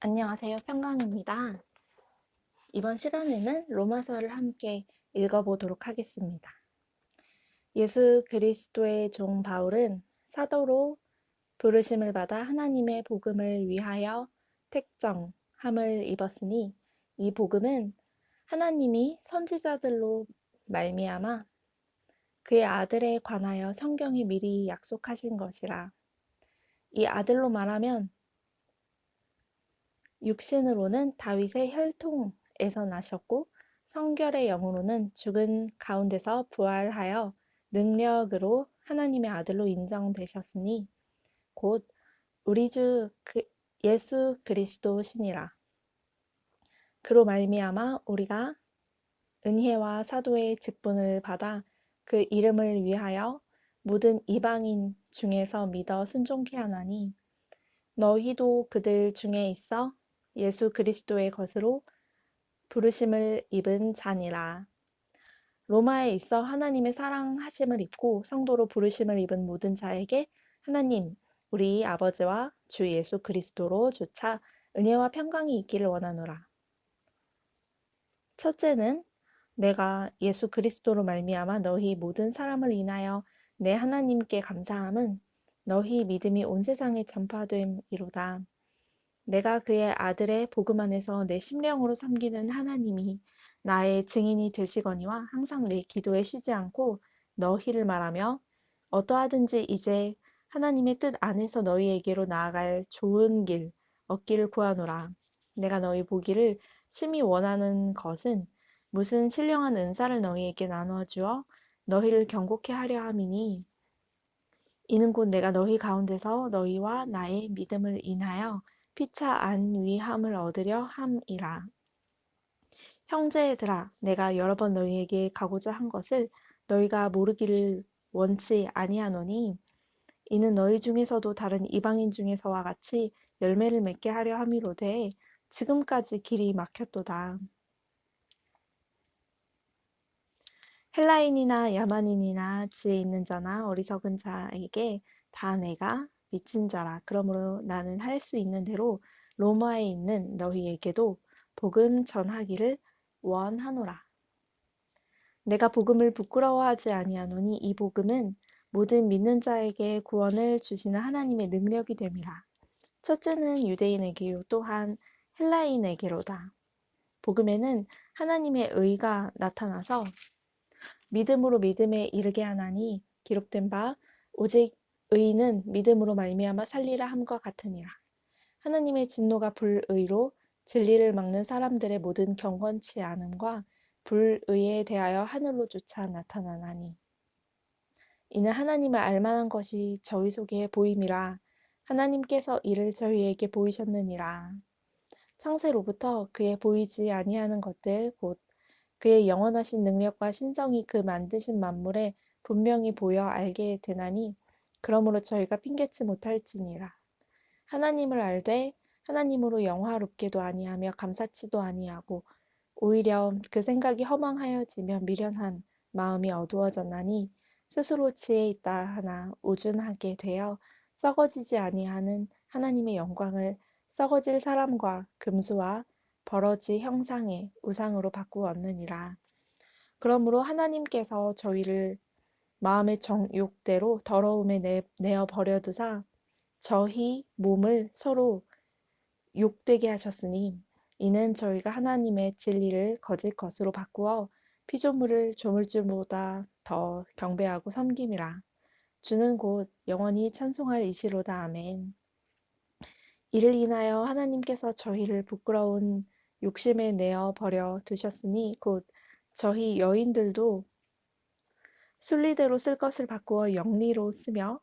안녕하세요. 평강입니다. 이번 시간에는 로마서를 함께 읽어보도록 하겠습니다. 예수 그리스도의 종 바울은 사도로 부르심을 받아 하나님의 복음을 위하여 택정함을 입었으니 이 복음은 하나님이 선지자들로 말미암아 그의 아들에 관하여 성경이 미리 약속하신 것이라. 이 아들로 말하면 육신으로는 다윗의 혈통에서 나셨고 성결의 영으로는 죽은 가운데서 부활하여 능력으로 하나님의 아들로 인정되셨으니 곧 우리 주 예수 그리스도시니라. 그로 말미암아 우리가 은혜와 사도의 직분을 받아 그 이름을 위하여 모든 이방인 중에서 믿어 순종케 하나니 너희도 그들 중에 있어 예수 그리스도의 것으로 부르심을 입은 자니라. 로마에 있어 하나님의 사랑하심을 입고 성도로 부르심을 입은 모든 자에게 하나님, 우리 아버지와 주 예수 그리스도로 조차 은혜와 평강이 있기를 원하노라. 첫째는 내가 예수 그리스도로 말미암아 너희 모든 사람을 인하여 내 하나님께 감사함은 너희 믿음이 온 세상에 전파됨이로다. 내가 그의 아들의 복음 안에서 내 심령으로 섬기는 하나님이 나의 증인이 되시거니와 항상 내 기도에 쉬지 않고 너희를 말하며 어떠하든지 이제 하나님의 뜻 안에서 너희에게로 나아갈 좋은 길 얻기를 구하노라. 내가 너희 보기를 심히 원하는 것은 무슨 신령한 은사를 너희에게 나누어 주어 너희를 경고케 하려 함이니 이는 곧 내가 너희 가운데서 너희와 나의 믿음을 인하여 피차 안위함을 얻으려 함이라. 형제들아, 내가 여러 번 너희에게 가고자 한 것을 너희가 모르기를 원치 아니하노니 이는 너희 중에서도 다른 이방인 중에서와 같이 열매를 맺게 하려 함이로되 지금까지 길이 막혔도다. 헬라인이나 야만인이나 지혜 있는 자나 어리석은 자에게 다 내가 미친 자라. 그러므로 나는 할 수 있는 대로 로마에 있는 너희에게도 복음 전하기를 원하노라. 내가 복음을 부끄러워하지 아니하노니 이 복음은 모든 믿는 자에게 구원을 주시는 하나님의 능력이 됨이라. 첫째는 유대인에게요 또한 헬라인에게로다. 복음에는 하나님의 의가 나타나서 믿음으로 믿음에 이르게 하나니 기록된 바 오직 의인은 믿음으로 말미암아 살리라 함과 같으니라. 하나님의 진노가 불의로 진리를 막는 사람들의 모든 경건치 않음과 불의에 대하여 하늘로조차 나타나나니 이는 하나님을 알만한 것이 저희 속에 보임이라. 하나님께서 이를 저희에게 보이셨느니라. 창세로부터 그의 보이지 아니하는 것들 곧 그의 영원하신 능력과 신성이 그 만드신 만물에 분명히 보여 알게 되나니 그러므로 저희가 핑계치 못할지니라. 하나님을 알되 하나님으로 영화롭게도 아니하며 감사치도 아니하고 오히려 그 생각이 허망하여지며 미련한 마음이 어두워졌나니 스스로 지혜 있다 하나 우준하게 되어 썩어지지 아니하는 하나님의 영광을 썩어질 사람과 금수와 버러지 형상의 우상으로 바꾸었느니라. 그러므로 하나님께서 저희를 마음의 정욕대로 더러움에 내어 버려두사 저희 몸을 서로 욕되게 하셨으니 이는 저희가 하나님의 진리를 거짓 것으로 바꾸어 피조물을 조물주보다 더 경배하고 섬김이라. 주는 곧 영원히 찬송할 이시로다. 아멘. 이를 인하여 하나님께서 저희를 부끄러운 욕심에 내어 버려 두셨으니 곧 저희 여인들도 순리대로 쓸 것을 바꾸어 영리로 쓰며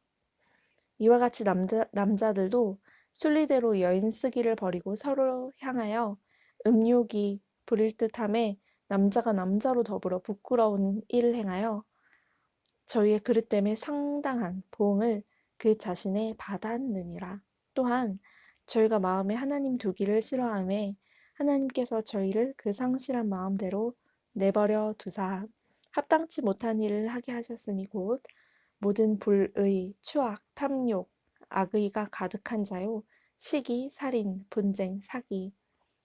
이와 같이 남자들도 순리대로 여인 쓰기를 버리고 서로 향하여 음욕이 부릴 듯함에 남자가 남자로 더불어 부끄러운 일을 행하여 저희의 그릇 때문에 상당한 보응을 그 자신에 받았느니라. 또한 저희가 마음에 하나님 두기를 싫어하매 하나님께서 저희를 그 상실한 마음대로 내버려 두사 합당치 못한 일을 하게 하셨으니 곧 모든 불의, 추악, 탐욕, 악의가 가득한 자요 시기, 살인, 분쟁, 사기,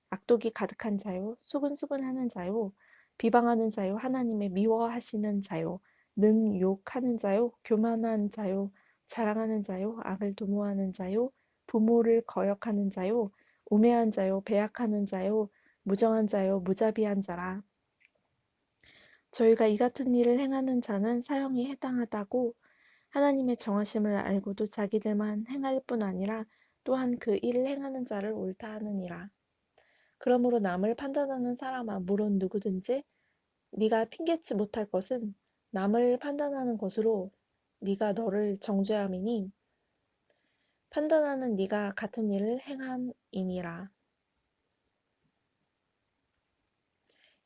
악독이 가득한 자요, 수근수근하는 자요, 비방하는 자요, 하나님의 미워하시는 자요, 능욕하는 자요, 교만한 자요, 자랑하는 자요, 악을 도모하는 자요, 부모를 거역하는 자요, 우매한 자요, 배약하는 자요, 무정한 자요, 무자비한 자라. 저희가 이 같은 일을 행하는 자는 사형에 해당하다고 하나님의 정하심을 알고도 자기들만 행할 뿐 아니라 또한 그 일을 행하는 자를 옳다 하느니라. 그러므로 남을 판단하는 사람아, 물론 누구든지 네가 핑계치 못할 것은 남을 판단하는 것으로 네가 너를 정죄함이니 판단하는 네가 같은 일을 행함이니라.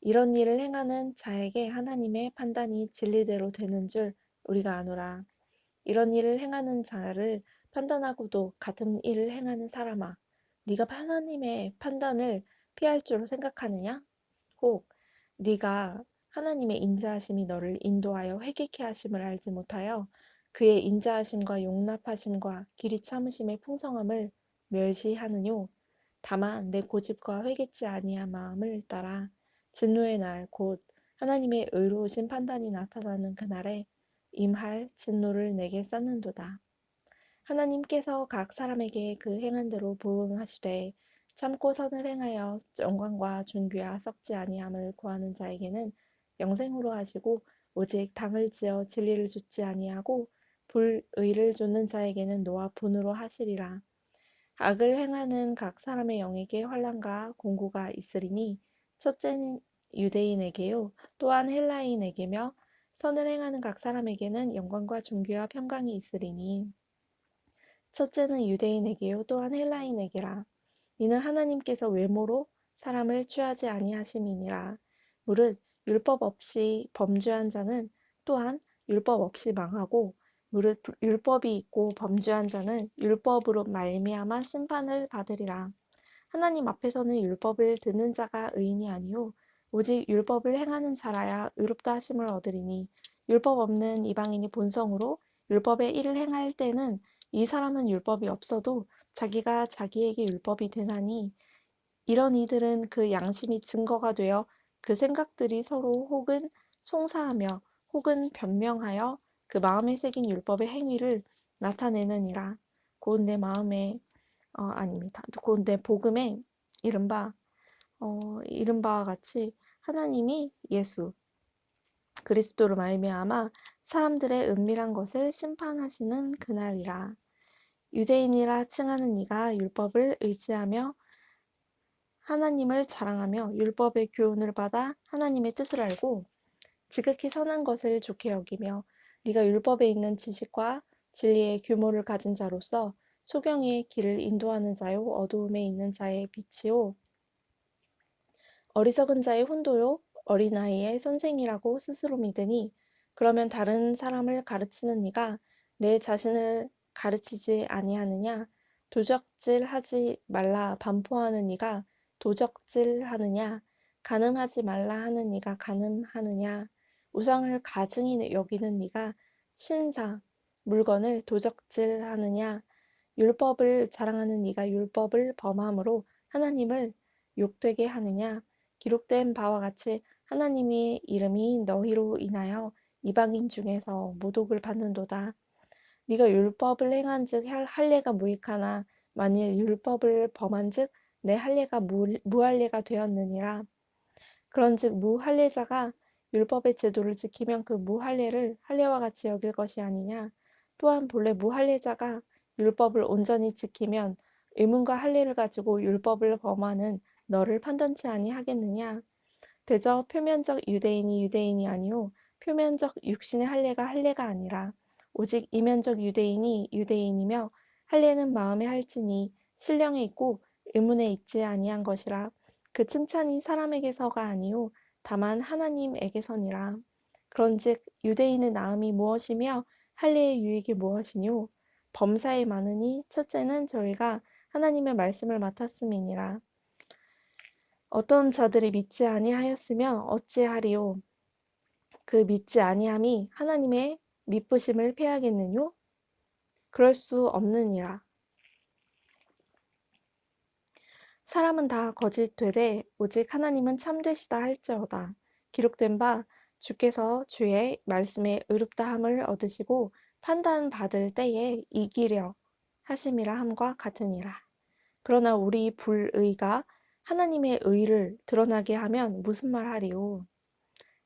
이런 일을 행하는 자에게 하나님의 판단이 진리대로 되는 줄 우리가 아노라. 이런 일을 행하는 자를 판단하고도 같은 일을 행하는 사람아, 네가 하나님의 판단을 피할 줄로 생각하느냐? 혹 네가 하나님의 인자하심이 너를 인도하여 회개케 하심을 알지 못하여 그의 인자하심과 용납하심과 길이 참으심의 풍성함을 멸시하느뇨. 다만 내 고집과 회개치 아니한 마음을 따라 진노의 날 곧 하나님의 의로우신 판단이 나타나는 그날에 임할 진노를 내게 쌓는도다. 하나님께서 각 사람에게 그 행한 대로 보응하시되 참고 선을 행하여 영광과 존귀와 썩지 아니함을 구하는 자에게는 영생으로 하시고 오직 당을 지어 진리를 좇지 아니하고 불의를 좇는 자에게는 노와 분으로 하시리라. 악을 행하는 각 사람의 영에게 환난과 공고가 있으리니 첫째는 유대인에게요 또한 헬라인에게며 선을 행하는 각 사람에게는 영광과 존귀와 평강이 있으리니 첫째는 유대인에게요 또한 헬라인에게라. 이는 하나님께서 외모로 사람을 취하지 아니하심이니라. 무릇 율법 없이 범죄한 자는 또한 율법 없이 망하고 무릇 율법이 있고 범죄한 자는 율법으로 말미암아 심판을 받으리라. 하나님 앞에서는 율법을 듣는 자가 의인이 아니요 오직 율법을 행하는 자라야 의롭다 하심을 얻으리니 율법 없는 이방인이 본성으로 율법의 일을 행할 때는 이 사람은 율법이 없어도 자기가 자기에게 율법이 되나니 이런 이들은 그 양심이 증거가 되어 그 생각들이 서로 혹은 송사하며 혹은 변명하여 그 마음에 새긴 율법의 행위를 나타내느니라. 곧 내 마음에 아닙니다. 곧 내 복음에 이른 바와 같이 하나님이 예수 그리스도로 말미암아 사람들의 은밀한 것을 심판하시는 그날이라. 유대인이라 칭하는 이가 율법을 의지하며 하나님을 자랑하며 율법의 교훈을 받아 하나님의 뜻을 알고 지극히 선한 것을 좋게 여기며 네가 율법에 있는 지식과 진리의 규모를 가진 자로서 소경의 길을 인도하는 자요 어두움에 있는 자의 빛이요 어리석은 자의 혼도요 어린아이의 선생이라고 스스로 믿으니 그러면 다른 사람을 가르치는 네가 내 자신을 가르치지 아니하느냐 도적질하지 말라 반포하는 네가 도적질하느냐 간음하지 말라 하는 네가 간음하느냐 우상을 가증히 여기는 네가 신사 물건을 도적질하느냐 율법을 자랑하는 네가 율법을 범함으로 하나님을 욕되게 하느냐 기록된 바와 같이 하나님의 이름이 너희로 인하여 이방인 중에서 모독을 받는도다. 네가 율법을 행한즉 할례가 무익하나 만일 율법을 범한즉 내 할례가 무할례가 되었느니라. 그런즉 무할례자가 율법의 제도를 지키면 그 무할례를 할례와 같이 여길 것이 아니냐. 또한 본래 무할례자가 율법을 온전히 지키면 의문과 할례를 가지고 율법을 범하는 너를 판단치 아니하겠느냐. 대저 표면적 유대인이 유대인이 아니오 표면적 육신의 할례가 할례가 아니라 오직 이면적 유대인이 유대인이며 할례는 마음에 할지니 신령에 있고 의문에 있지 아니한 것이라. 그 칭찬이 사람에게서가 아니오 다만 하나님에게서니라. 그런즉 유대인의 나음이 무엇이며 할례의 유익이 무엇이뇨. 범사에 많으니 첫째는 저희가 하나님의 말씀을 맡았음이니라. 어떤 자들이 믿지 아니하였으면 어찌하리요. 그 믿지 아니함이 하나님의 미쁘심을 패하겠느뇨. 그럴 수 없느니라. 사람은 다 거짓 되되 오직 하나님은 참되시다 할지어다. 기록된 바 주께서 주의 말씀에 의롭다함을 얻으시고 판단받을 때에 이기려 하심이라 함과 같으니라. 그러나 우리 불의가 하나님의 의를 드러나게 하면 무슨 말하리요?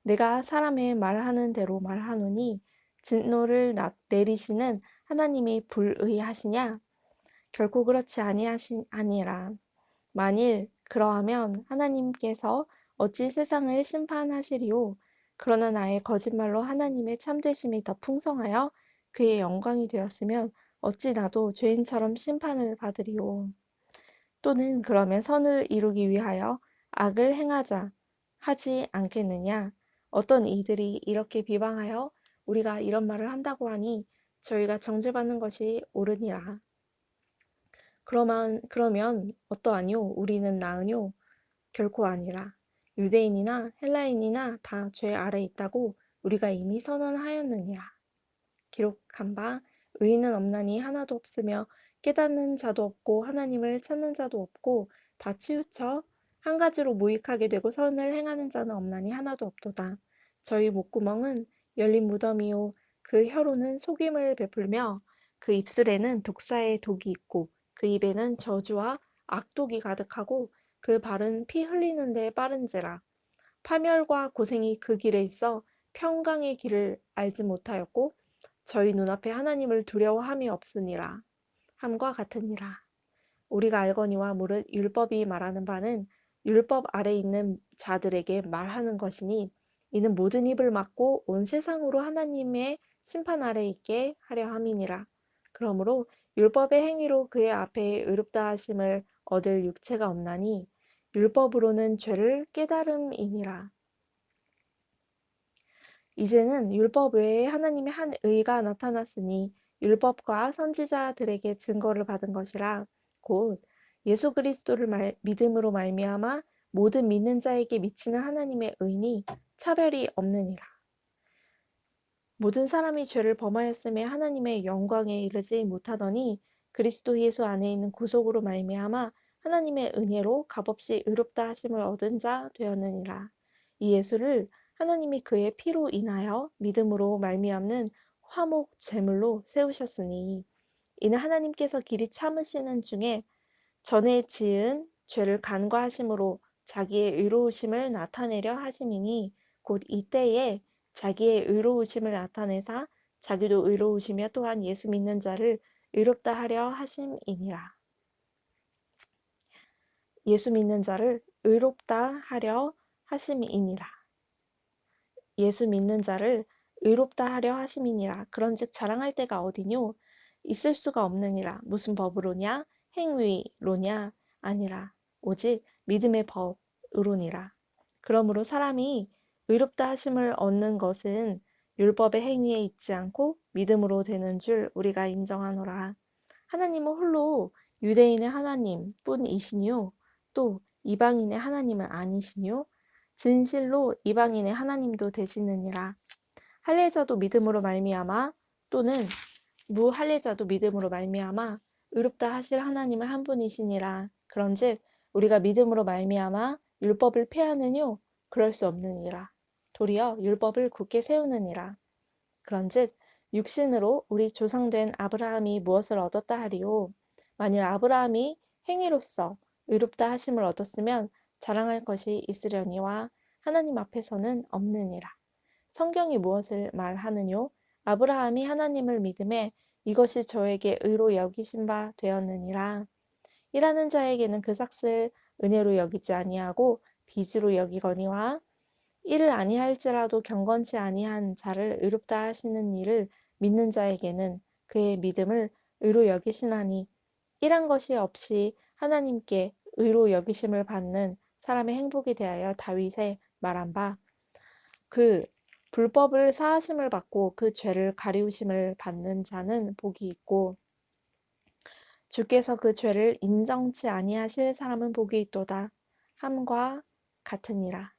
내가 사람의 말하는 대로 말하노니 진노를 내리시는 하나님이 불의하시냐? 결코 그렇지 아니라. 만일 그러하면 하나님께서 어찌 세상을 심판하시리요? 그러나 나의 거짓말로 하나님의 참되심이 더 풍성하여 그의 영광이 되었으면 어찌 나도 죄인처럼 심판을 받으리요? 또는 그러면 선을 이루기 위하여 악을 행하자 하지 않겠느냐? 어떤 이들이 이렇게 비방하여 우리가 이런 말을 한다고 하니 저희가 정죄받는 것이 옳으니라. 그러면 어떠하뇨? 우리는 나으뇨? 결코 아니라. 유대인이나 헬라인이나 다 죄 아래 있다고 우리가 이미 선언하였느니라. 기록한 바 의인은 없나니 하나도 없으며 깨닫는 자도 없고 하나님을 찾는 자도 없고 다 치우쳐 한 가지로 무익하게 되고 선을 행하는 자는 없나니 하나도 없도다. 저희 목구멍은 열린 무덤이요 그 혀로는 속임을 베풀며 그 입술에는 독사의 독이 있고 그 입에는 저주와 악독이 가득하고 그 발은 피 흘리는 데 빠른지라. 파멸과 고생이 그 길에 있어 평강의 길을 알지 못하였고 저희 눈앞에 하나님을 두려워함이 없으니라 함과 같으니라. 우리가 알거니와 무릇 율법이 말하는 바는 율법 아래 있는 자들에게 말하는 것이니 이는 모든 입을 막고 온 세상으로 하나님의 심판 아래 있게 하려 함이니라. 그러므로 율법의 행위로 그의 앞에 의롭다 하심을 얻을 육체가 없나니 율법으로는 죄를 깨달음이니라. 이제는 율법 외에 하나님의 한 의가 나타났으니 율법과 선지자들에게 증거를 받은 것이라. 곧 예수 그리스도를 믿음으로 말미암아 모든 믿는 자에게 미치는 하나님의 의니 차별이 없느니라. 모든 사람이 죄를 범하였음에 하나님의 영광에 이르지 못하더니 그리스도 예수 안에 있는 구속으로 말미암아 하나님의 은혜로 값없이 의롭다 하심을 얻은 자 되었느니라. 이 예수를 하나님이 그의 피로 인하여 믿음으로 말미암는 화목 제물로 세우셨으니 이는 하나님께서 길이 참으시는 중에 전에 지은 죄를 간과하심으로 자기의 의로우심을 나타내려 하심이니 곧 이때에 자기의 의로우심을 나타내사 자기도 의로우시며 또한 예수 믿는 자를 의롭다 하려 하심이니라. 예수 믿는 자를 의롭다 하려 하심이니라. 예수 믿는 자를 의롭다 하려 하심이니라. 그런즉 자랑할 때가 어디뇨? 있을 수가 없느니라. 무슨 법으로냐? 행위로냐? 아니라 오직 믿음의 법으로니라. 그러므로 사람이 의롭다 하심을 얻는 것은 율법의 행위에 있지 않고 믿음으로 되는 줄 우리가 인정하노라. 하나님은 홀로 유대인의 하나님 뿐이시니요 또 이방인의 하나님은 아니시니요 진실로 이방인의 하나님도 되시느니라. 할례자도 믿음으로 말미암아 또는 무할례자도 믿음으로 말미암아 의롭다 하실 하나님은 한 분이시니라. 그런즉 우리가 믿음으로 말미암아 율법을 폐하느뇨? 그럴 수 없느니라. 도리어 율법을 굳게 세우느니라. 그런즉 육신으로 우리 조상된 아브라함이 무엇을 얻었다 하리요? 만일 아브라함이 행위로서 의롭다 하심을 얻었으면 자랑할 것이 있으려니와 하나님 앞에서는 없느니라. 성경이 무엇을 말하느뇨? 아브라함이 하나님을 믿음에 이것이 저에게 의로 여기신 바 되었느니라. 일하는 자에게는 그 삭슬 은혜로 여기지 아니하고 빚으로 여기거니와 일을 아니할지라도 경건치 아니한 자를 의롭다 하시는 일을 믿는 자에게는 그의 믿음을 의로 여기시나니 일한 것이 없이 하나님께 의로 여기심을 받는 사람의 행복에 대하여 다윗의 말한 바 그 불법을 사하심을 받고 그 죄를 가리우심을 받는 자는 복이 있고 주께서 그 죄를 인정치 아니하실 사람은 복이 있도다 함과 같으니라.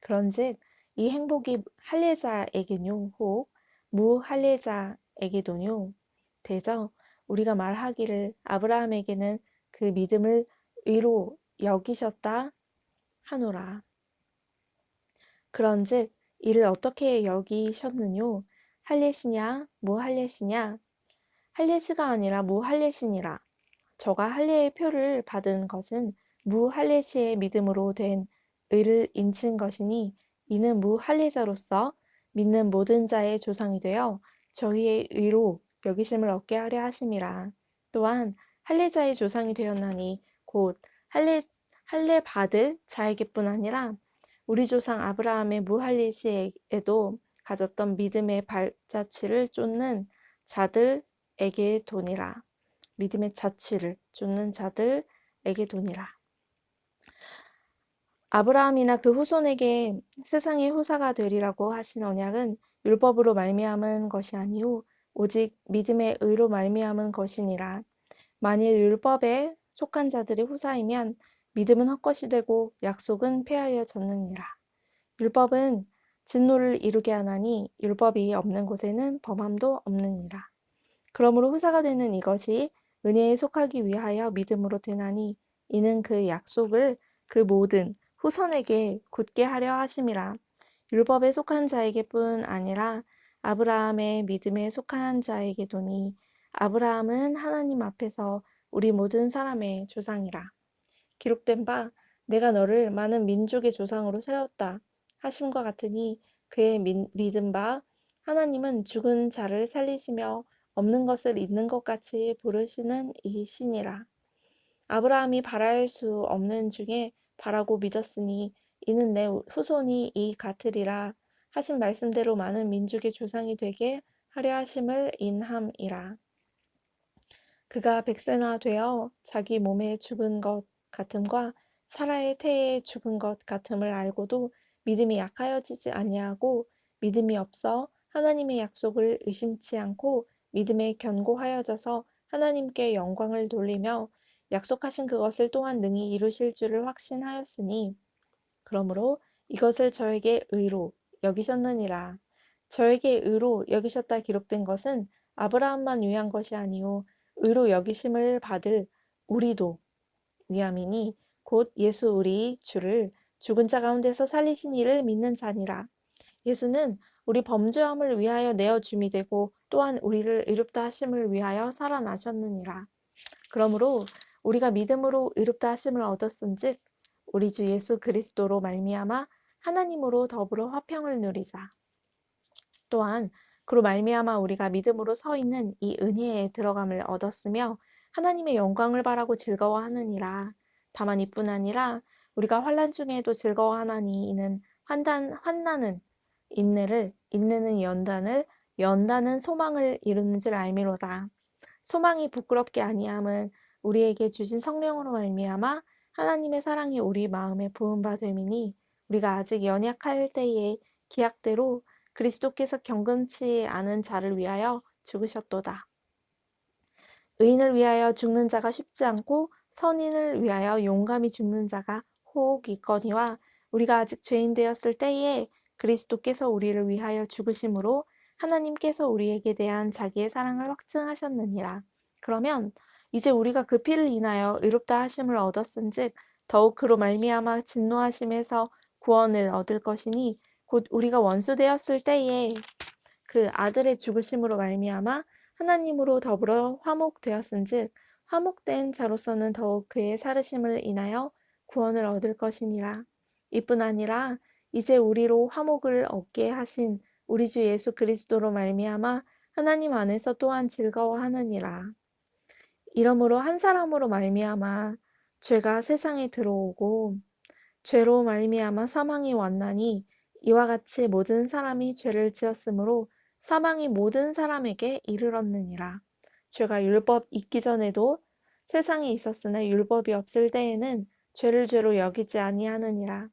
그런즉 이 행복이 할례자에게뇨 혹 무할례자에게도뇨 되죠. 우리가 말하기를 아브라함에게는 그 믿음을 의로 여기셨다 하노라. 그런즉 이를 어떻게 여기셨느뇨? 할례시냐 무할례시냐? 할례시가 아니라 무할례시니라. 저가 할례의 표를 받은 것은 무할례시의 믿음으로 된 의를 인친 것이니 이는 무할례자로서 믿는 모든 자의 조상이 되어 저희의 의로 여기심을 얻게 하려 하심이라. 또한 할례자의 조상이 되었나니 곧 할례 받을 자에게뿐 아니라 우리 조상 아브라함의 무할례시에도 가졌던 믿음의 발자취를 쫓는 자들에게 도니라. 믿음의 자취를 쫓는 자들에게 도니라. 아브라함이나 그 후손에게 세상의 후사가 되리라고 하신 언약은 율법으로 말미암은 것이 아니오 오직 믿음의 의로 말미암은 것이니라. 만일 율법에 속한 자들이 후사이면 믿음은 헛것이 되고 약속은 폐하여졌느니라. 율법은 진노를 이루게 하나니 율법이 없는 곳에는 범함도 없느니라. 그러므로 후사가 되는 이것이 은혜에 속하기 위하여 믿음으로 되나니 이는 그 약속을 그 모든 후손에게 굳게 하려 하심이라. 율법에 속한 자에게뿐 아니라 아브라함의 믿음에 속한 자에게도니 아브라함은 하나님 앞에서 우리 모든 사람의 조상이라. 기록된 바 내가 너를 많은 민족의 조상으로 세웠다 하심과 같으니 그의 믿은 바 하나님은 죽은 자를 살리시며 없는 것을 있는 것 같이 부르시는 이시니라. 아브라함이 바랄 수 없는 중에 바라고 믿었으니 이는 내 후손이 이 같으리라 하신 말씀대로 많은 민족의 조상이 되게 하려 하심을 인함이라. 그가 백세나 되어 자기 몸에 죽은 것 같음과 사라의 태에 죽은 것 같음을 알고도 믿음이 약하여지지 아니하고 믿음이 없어 하나님의 약속을 의심치 않고 믿음에 견고하여져서 하나님께 영광을 돌리며 약속하신 그것을 또한 능히 이루실 줄을 확신하였으니 그러므로 이것을 저에게 의로 여기셨느니라. 저에게 의로 여기셨다 기록된 것은 아브라함만 위한 것이 아니오 의로 여기심을 받을 우리도 위함이니 곧 예수 우리 주를 죽은 자 가운데서 살리신 이를 믿는 자니라. 예수는 우리 범죄함을 위하여 내어 줌이 되고 또한 우리를 의롭다 하심을 위하여 살아나셨느니라. 그러므로 우리가 믿음으로 의롭다 하심을 얻었은즉 우리 주 예수 그리스도로 말미암아 하나님으로 더불어 화평을 누리자. 또한 그로 말미암아 우리가 믿음으로 서 있는 이 은혜에 들어감을 얻었으며 하나님의 영광을 바라고 즐거워하느니라. 다만 이뿐 아니라 우리가 환난 중에도 즐거워하나니 이는 환난은 인내를, 인내는 연단을, 연단은 소망을 이루는 줄 알미로다. 소망이 부끄럽게 아니함은 우리에게 주신 성령으로 말미암아 하나님의 사랑이 우리 마음에 부은 바 됨이니 우리가 아직 연약할 때에 기약대로 그리스도께서 경건치 않은 자를 위하여 죽으셨도다. 의인을 위하여 죽는 자가 쉽지 않고 선인을 위하여 용감히 죽는 자가 혹 있거니와 우리가 아직 죄인 되었을 때에 그리스도께서 우리를 위하여 죽으심으로 하나님께서 우리에게 대한 자기의 사랑을 확증하셨느니라. 그러면 이제 우리가 그 피를 인하여 의롭다 하심을 얻었은즉 더욱 그로 말미암아 진노하심에서 구원을 얻을 것이니 곧 우리가 원수 되었을 때에 그 아들의 죽으심으로 말미암아 하나님으로 더불어 화목되었은즉 화목된 자로서는 더욱 그의 살으심을 인하여 구원을 얻을 것이니라. 이뿐 아니라 이제 우리로 화목을 얻게 하신 우리 주 예수 그리스도로 말미암아 하나님 안에서 또한 즐거워하느니라. 이러므로 한 사람으로 말미암아 죄가 세상에 들어오고 죄로 말미암아 사망이 왔나니 이와 같이 모든 사람이 죄를 지었으므로 사망이 모든 사람에게 이르렀느니라. 죄가 율법 있기 전에도 세상에 있었으나 율법이 없을 때에는 죄를 죄로 여기지 아니하느니라.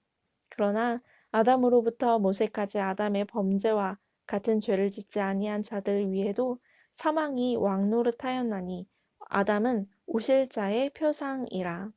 그러나 아담으로부터 모세까지 아담의 범죄와 같은 죄를 짓지 아니한 자들 위에도 사망이 왕노릇하였나니 아담은 오실 자의 표상이라.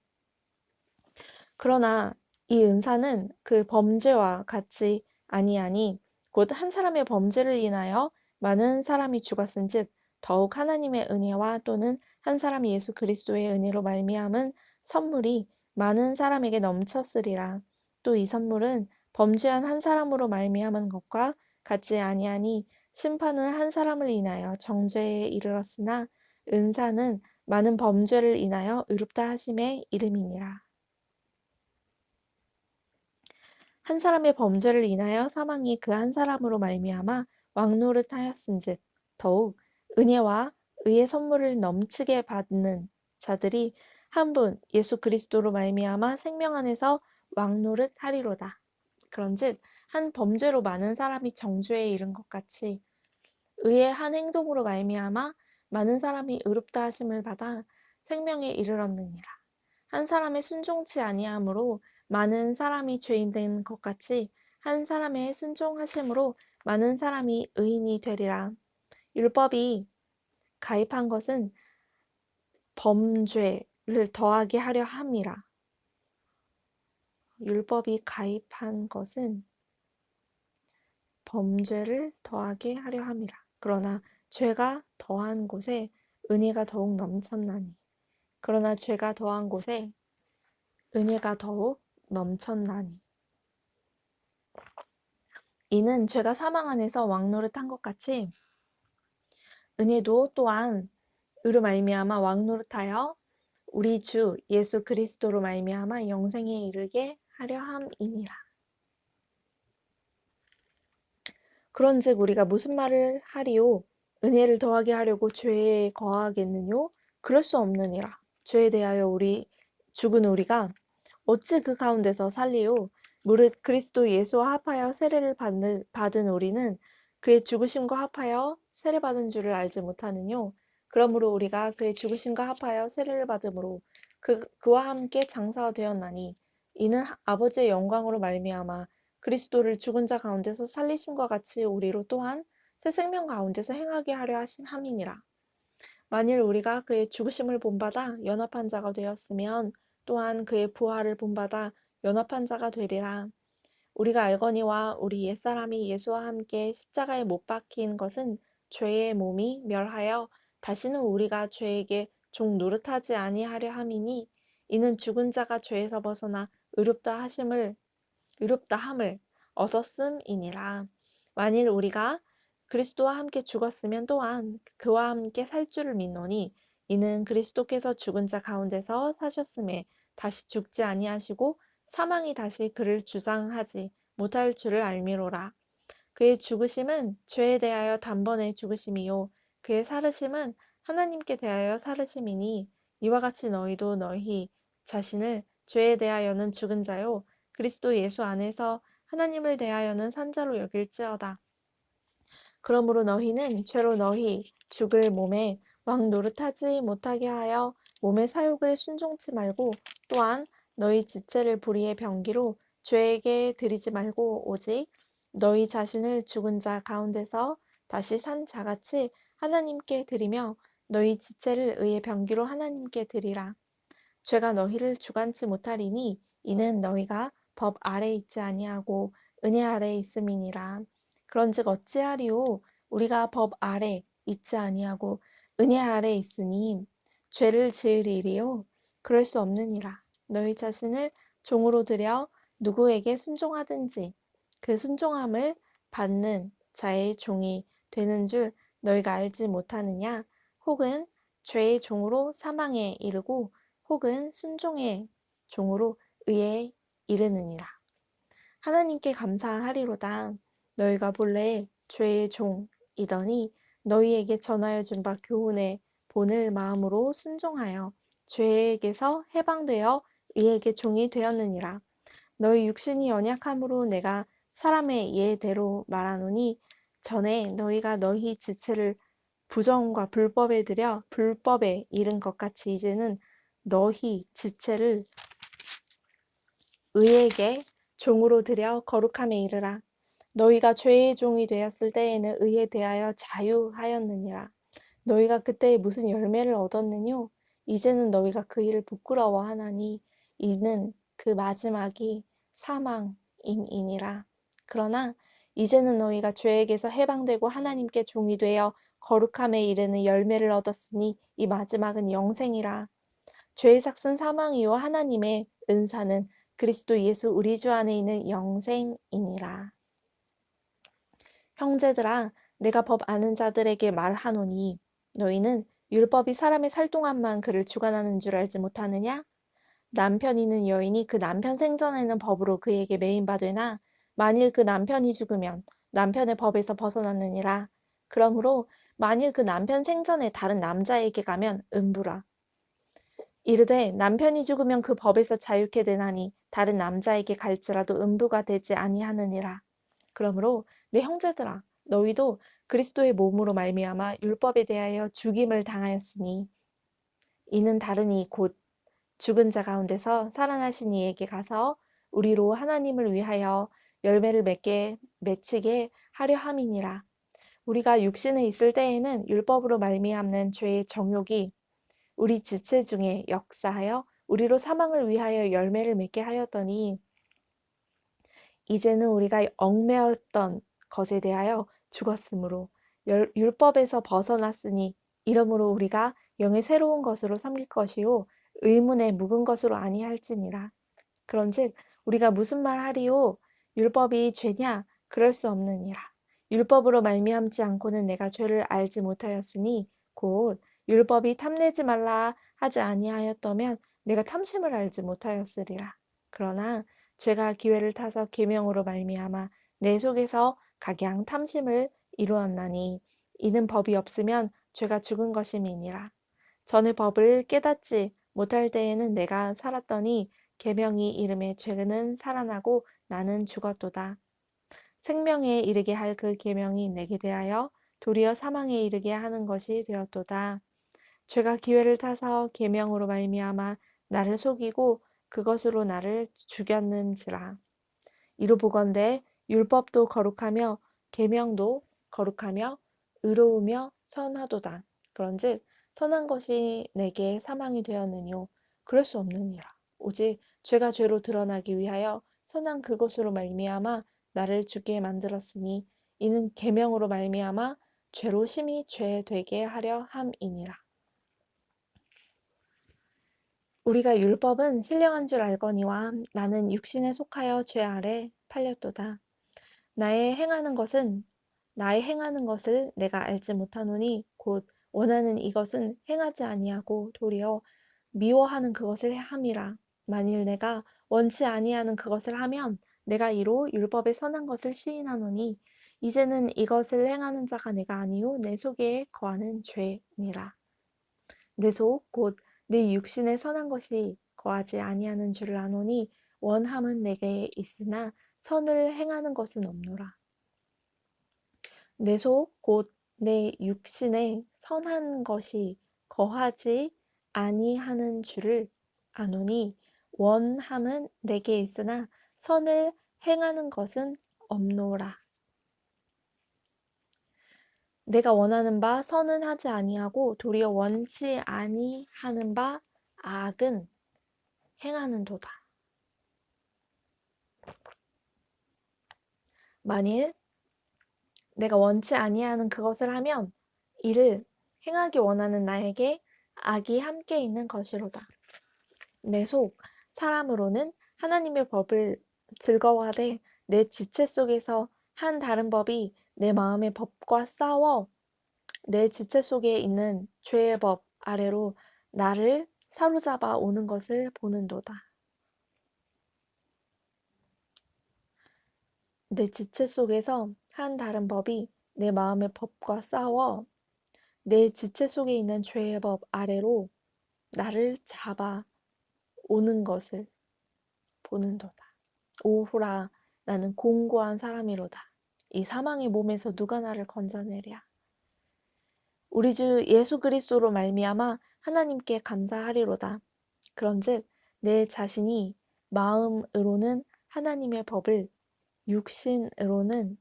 그러나 이 은사는 그 범죄와 같이 아니하니 곧 한 사람의 범죄를 인하여 많은 사람이 죽었은즉 더욱 하나님의 은혜와 또는 한 사람 예수 그리스도의 은혜로 말미암은 선물이 많은 사람에게 넘쳤으리라. 또 이 선물은 범죄한 한 사람으로 말미암은 것과 같지 아니하니 심판은 한 사람을 인하여 정죄에 이르렀으나 은사는 많은 범죄를 인하여 의롭다 하심의 이름이니라. 한 사람의 범죄를 인하여 사망이 그 한 사람으로 말미암아 왕노릇하였은즉 더욱 은혜와 의의 선물을 넘치게 받는 자들이 한 분 예수 그리스도로 말미암아 생명 안에서 왕노릇하리로다. 그런즉 한 범죄로 많은 사람이 정죄에 이른 것 같이 의의 한 행동으로 말미암아 많은 사람이 의롭다 하심을 받아 생명에 이르렀느니라. 한 사람의 순종치 아니함으로 많은 사람이 죄인 된 것 같이 한 사람의 순종하심으로 많은 사람이 의인이 되리라. 율법이 가입한 것은 범죄를 더하게 하려 함이라. 율법이 가입한 것은 범죄를 더하게 하려 함이라. 그러나 죄가 더한 곳에 은혜가 더욱 넘쳤나니. 그러나 죄가 더한 곳에 은혜가 더욱 넘쳤나니. 이는 죄가 사망 안에서 왕노릇한 것 같이 은혜도 또한 의로 말미암아 왕노릇하여 우리 주 예수 그리스도로 말미암아 영생에 이르게 하려 함이니라. 그런즉 우리가 무슨 말을 하리요? 은혜를 더하게 하려고 죄에 거하겠느뇨? 그럴 수 없느니라. 죄에 대하여 죽은 우리가 어찌 그 가운데서 살리요? 무릇 그리스도 예수와 합하여 세례를 받은 우리는 그의 죽으심과 합하여 세례받은 줄을 알지 못하느뇨? 그러므로 우리가 그의 죽으심과 합하여 세례를 받음으로 그와 함께 장사가 되었나니 이는 아버지의 영광으로 말미암아 그리스도를 죽은 자 가운데서 살리심과 같이 우리로 또한 새 생명 가운데서 행하게 하려 하신 함이니라. 만일 우리가 그의 죽으심을 본받아 연합한 자가 되었으면 또한 그의 부활을 본받아 연합한 자가 되리라. 우리가 알거니와 우리 옛사람이 예수와 함께 십자가에 못 박힌 것은 죄의 몸이 멸하여 다시는 우리가 죄에게 종 노릇하지 아니하려 함이니 이는 죽은 자가 죄에서 벗어나 의롭다 함을 얻었음이니라. 만일 우리가 그리스도와 함께 죽었으면 또한 그와 함께 살 줄을 믿노니 이는 그리스도께서 죽은 자 가운데서 사셨음에 다시 죽지 아니하시고 사망이 다시 그를 주장하지 못할 줄을 알미로라. 그의 죽으심은 죄에 대하여 단번에 죽으심이요 그의 살으심은 하나님께 대하여 살으심이니 이와 같이 너희도 너희 자신을 죄에 대하여는 죽은 자요 그리스도 예수 안에서 하나님을 대하여는 산 자로 여길지어다. 그러므로 너희는 죄로 너희 죽을 몸에 왕 노릇하지 못하게 하여 몸의 사욕을 순종치 말고 또한 너희 지체를 불의의 병기로 죄에게 드리지 말고 오직 너희 자신을 죽은 자 가운데서 다시 산 자같이 하나님께 드리며 너희 지체를 의의 병기로 하나님께 드리라. 죄가 너희를 주관치 못하리니 이는 너희가 법 아래 있지 아니하고 은혜 아래 있음이니라. 그런즉 어찌하리요? 우리가 법 아래 있지 아니하고 은혜 아래 있으니 죄를 지을 일이요? 그럴 수 없느니라. 너희 자신을 종으로 들여 누구에게 순종하든지 그 순종함을 받는 자의 종이 되는 줄 너희가 알지 못하느냐? 혹은 죄의 종으로 사망에 이르고 혹은 순종의 종으로 의에 이르느니라. 하나님께 감사하리로다. 너희가 본래 죄의 종이더니 너희에게 전하여 준 바 교훈의 본을 마음으로 순종하여 죄에게서 해방되어 의에게 종이 되었느니라. 너희 육신이 연약함으로 내가 사람의 예대로 말하노니 전에 너희가 너희 지체를 부정과 불법에 들여 불법에 이른 것 같이 이제는 너희 지체를 의에게 종으로 들여 거룩함에 이르라. 너희가 죄의 종이 되었을 때에는 의에 대하여 자유하였느니라. 너희가 그때 무슨 열매를 얻었느뇨? 이제는 너희가 그 일을 부끄러워하나니 이는 그 마지막이 사망임이니라. 그러나 이제는 너희가 죄에게서 해방되고 하나님께 종이 되어 거룩함에 이르는 열매를 얻었으니 이 마지막은 영생이라. 죄의 삭은 사망이요 하나님의 은사는 그리스도 예수 우리 주 안에 있는 영생이니라. 형제들아, 내가 법 아는 자들에게 말하노니 너희는 율법이 사람의 살 동안만 그를 주관하는 줄 알지 못하느냐? 남편 있는 여인이 그 남편 생전에는 법으로 그에게 매인받으나 만일 그 남편이 죽으면 남편의 법에서 벗어났느니라. 그러므로 만일 그 남편 생전에 다른 남자에게 가면 음부라. 이르되 남편이 죽으면 그 법에서 자유케 되나니 다른 남자에게 갈지라도 음부가 되지 아니하느니라. 그러므로 내 형제들아, 너희도 그리스도의 몸으로 말미암아 율법에 대하여 죽임을 당하였으니 이는 다른 이 곧 죽은 자 가운데서 살아나신 이에게 가서 우리로 하나님을 위하여 열매를 맺히게 하려 함이니라. 우리가 육신에 있을 때에는 율법으로 말미암는 죄의 정욕이 우리 지체 중에 역사하여 우리로 사망을 위하여 열매를 맺게 하였더니 이제는 우리가 얽매였던 것에 대하여 죽었으므로 율법에서 벗어났으니 이러므로 우리가 영의 새로운 것으로 섬길 것이요 의문의 묵은 것으로 아니할지니라. 그런즉 우리가 무슨 말 하리요? 율법이 죄냐? 그럴 수 없느니라. 율법으로 말미암지 않고는 내가 죄를 알지 못하였으니 곧 율법이 탐내지 말라 하지 아니하였다면 내가 탐심을 알지 못하였으리라. 그러나 죄가 기회를 타서 계명으로 말미암아 내 속에서 각양 탐심을 이루었나니 이는 법이 없으면 죄가 죽은 것임이니라. 전에 법을 깨닫지 못할 때에는 내가 살았더니 계명이 이름에 죄는 살아나고 나는 죽었도다. 생명에 이르게 할 그 계명이 내게 대하여 도리어 사망에 이르게 하는 것이 되었도다. 죄가 기회를 타서 계명으로 말미암아 나를 속이고 그것으로 나를 죽였는지라. 이로 보건대 율법도 거룩하며 계명도 거룩하며 의로우며 선하도다. 그런즉 선한 것이 내게 사망이 되었느뇨 그럴 수 없느니라. 오직 죄가 죄로 드러나기 위하여 선한 그것으로 말미암아 나를 죽게 만들었으니 이는 계명으로 말미암아 죄로 심히 죄 되게 하려 함이니라. 우리가 율법은 신령한 줄 알거니와 나는 육신에 속하여 죄 아래 팔렸도다. 나의 행하는 것을 내가 알지 못하노니 곧 원하는 이것은 행하지 아니하고 도리어 미워하는 그것을 함이라. 만일 내가 원치 아니하는 그것을 하면 내가 이로 율법의 선한 것을 시인하노니 이제는 이것을 행하는 자가 내가 아니요 내 속에 거하는 죄니라. 내 속 곧 내 육신에 선한 것이 거하지 아니하는 줄을 아노니 원함은 내게 있으나 선을 행하는 것은 없노라. 내 속 곧 내 육신에 선한 것이 거하지 아니하는 줄을 아노니 원함은 내게 있으나 선을 행하는 것은 없노라. 내가 원하는 바 선은 하지 아니하고 도리어 원치 아니하는 바 악은 행하는도다. 만일 내가 원치 아니하는 그것을 하면 이를 행하기 원하는 나에게 악이 함께 있는 것이로다. 내 속 사람으로는 하나님의 법을 즐거워하되 내 지체 속에서 한 다른 법이 내 마음의 법과 싸워 내 지체 속에 있는 죄의 법 아래로 나를 사로잡아 오는 것을 보는도다. 내 지체 속에서 한 다른 법이 내 마음의 법과 싸워 내 지체 속에 있는 죄의 법 아래로 나를 잡아 오는 것을 보는도다. 오호라, 나는 공고한 사람이로다. 이 사망의 몸에서 누가 나를 건져내랴. 우리 주 예수 그리스도로 말미암아 하나님께 감사하리로다. 그런즉 내 자신이 마음으로는 하나님의 법을 육신으로는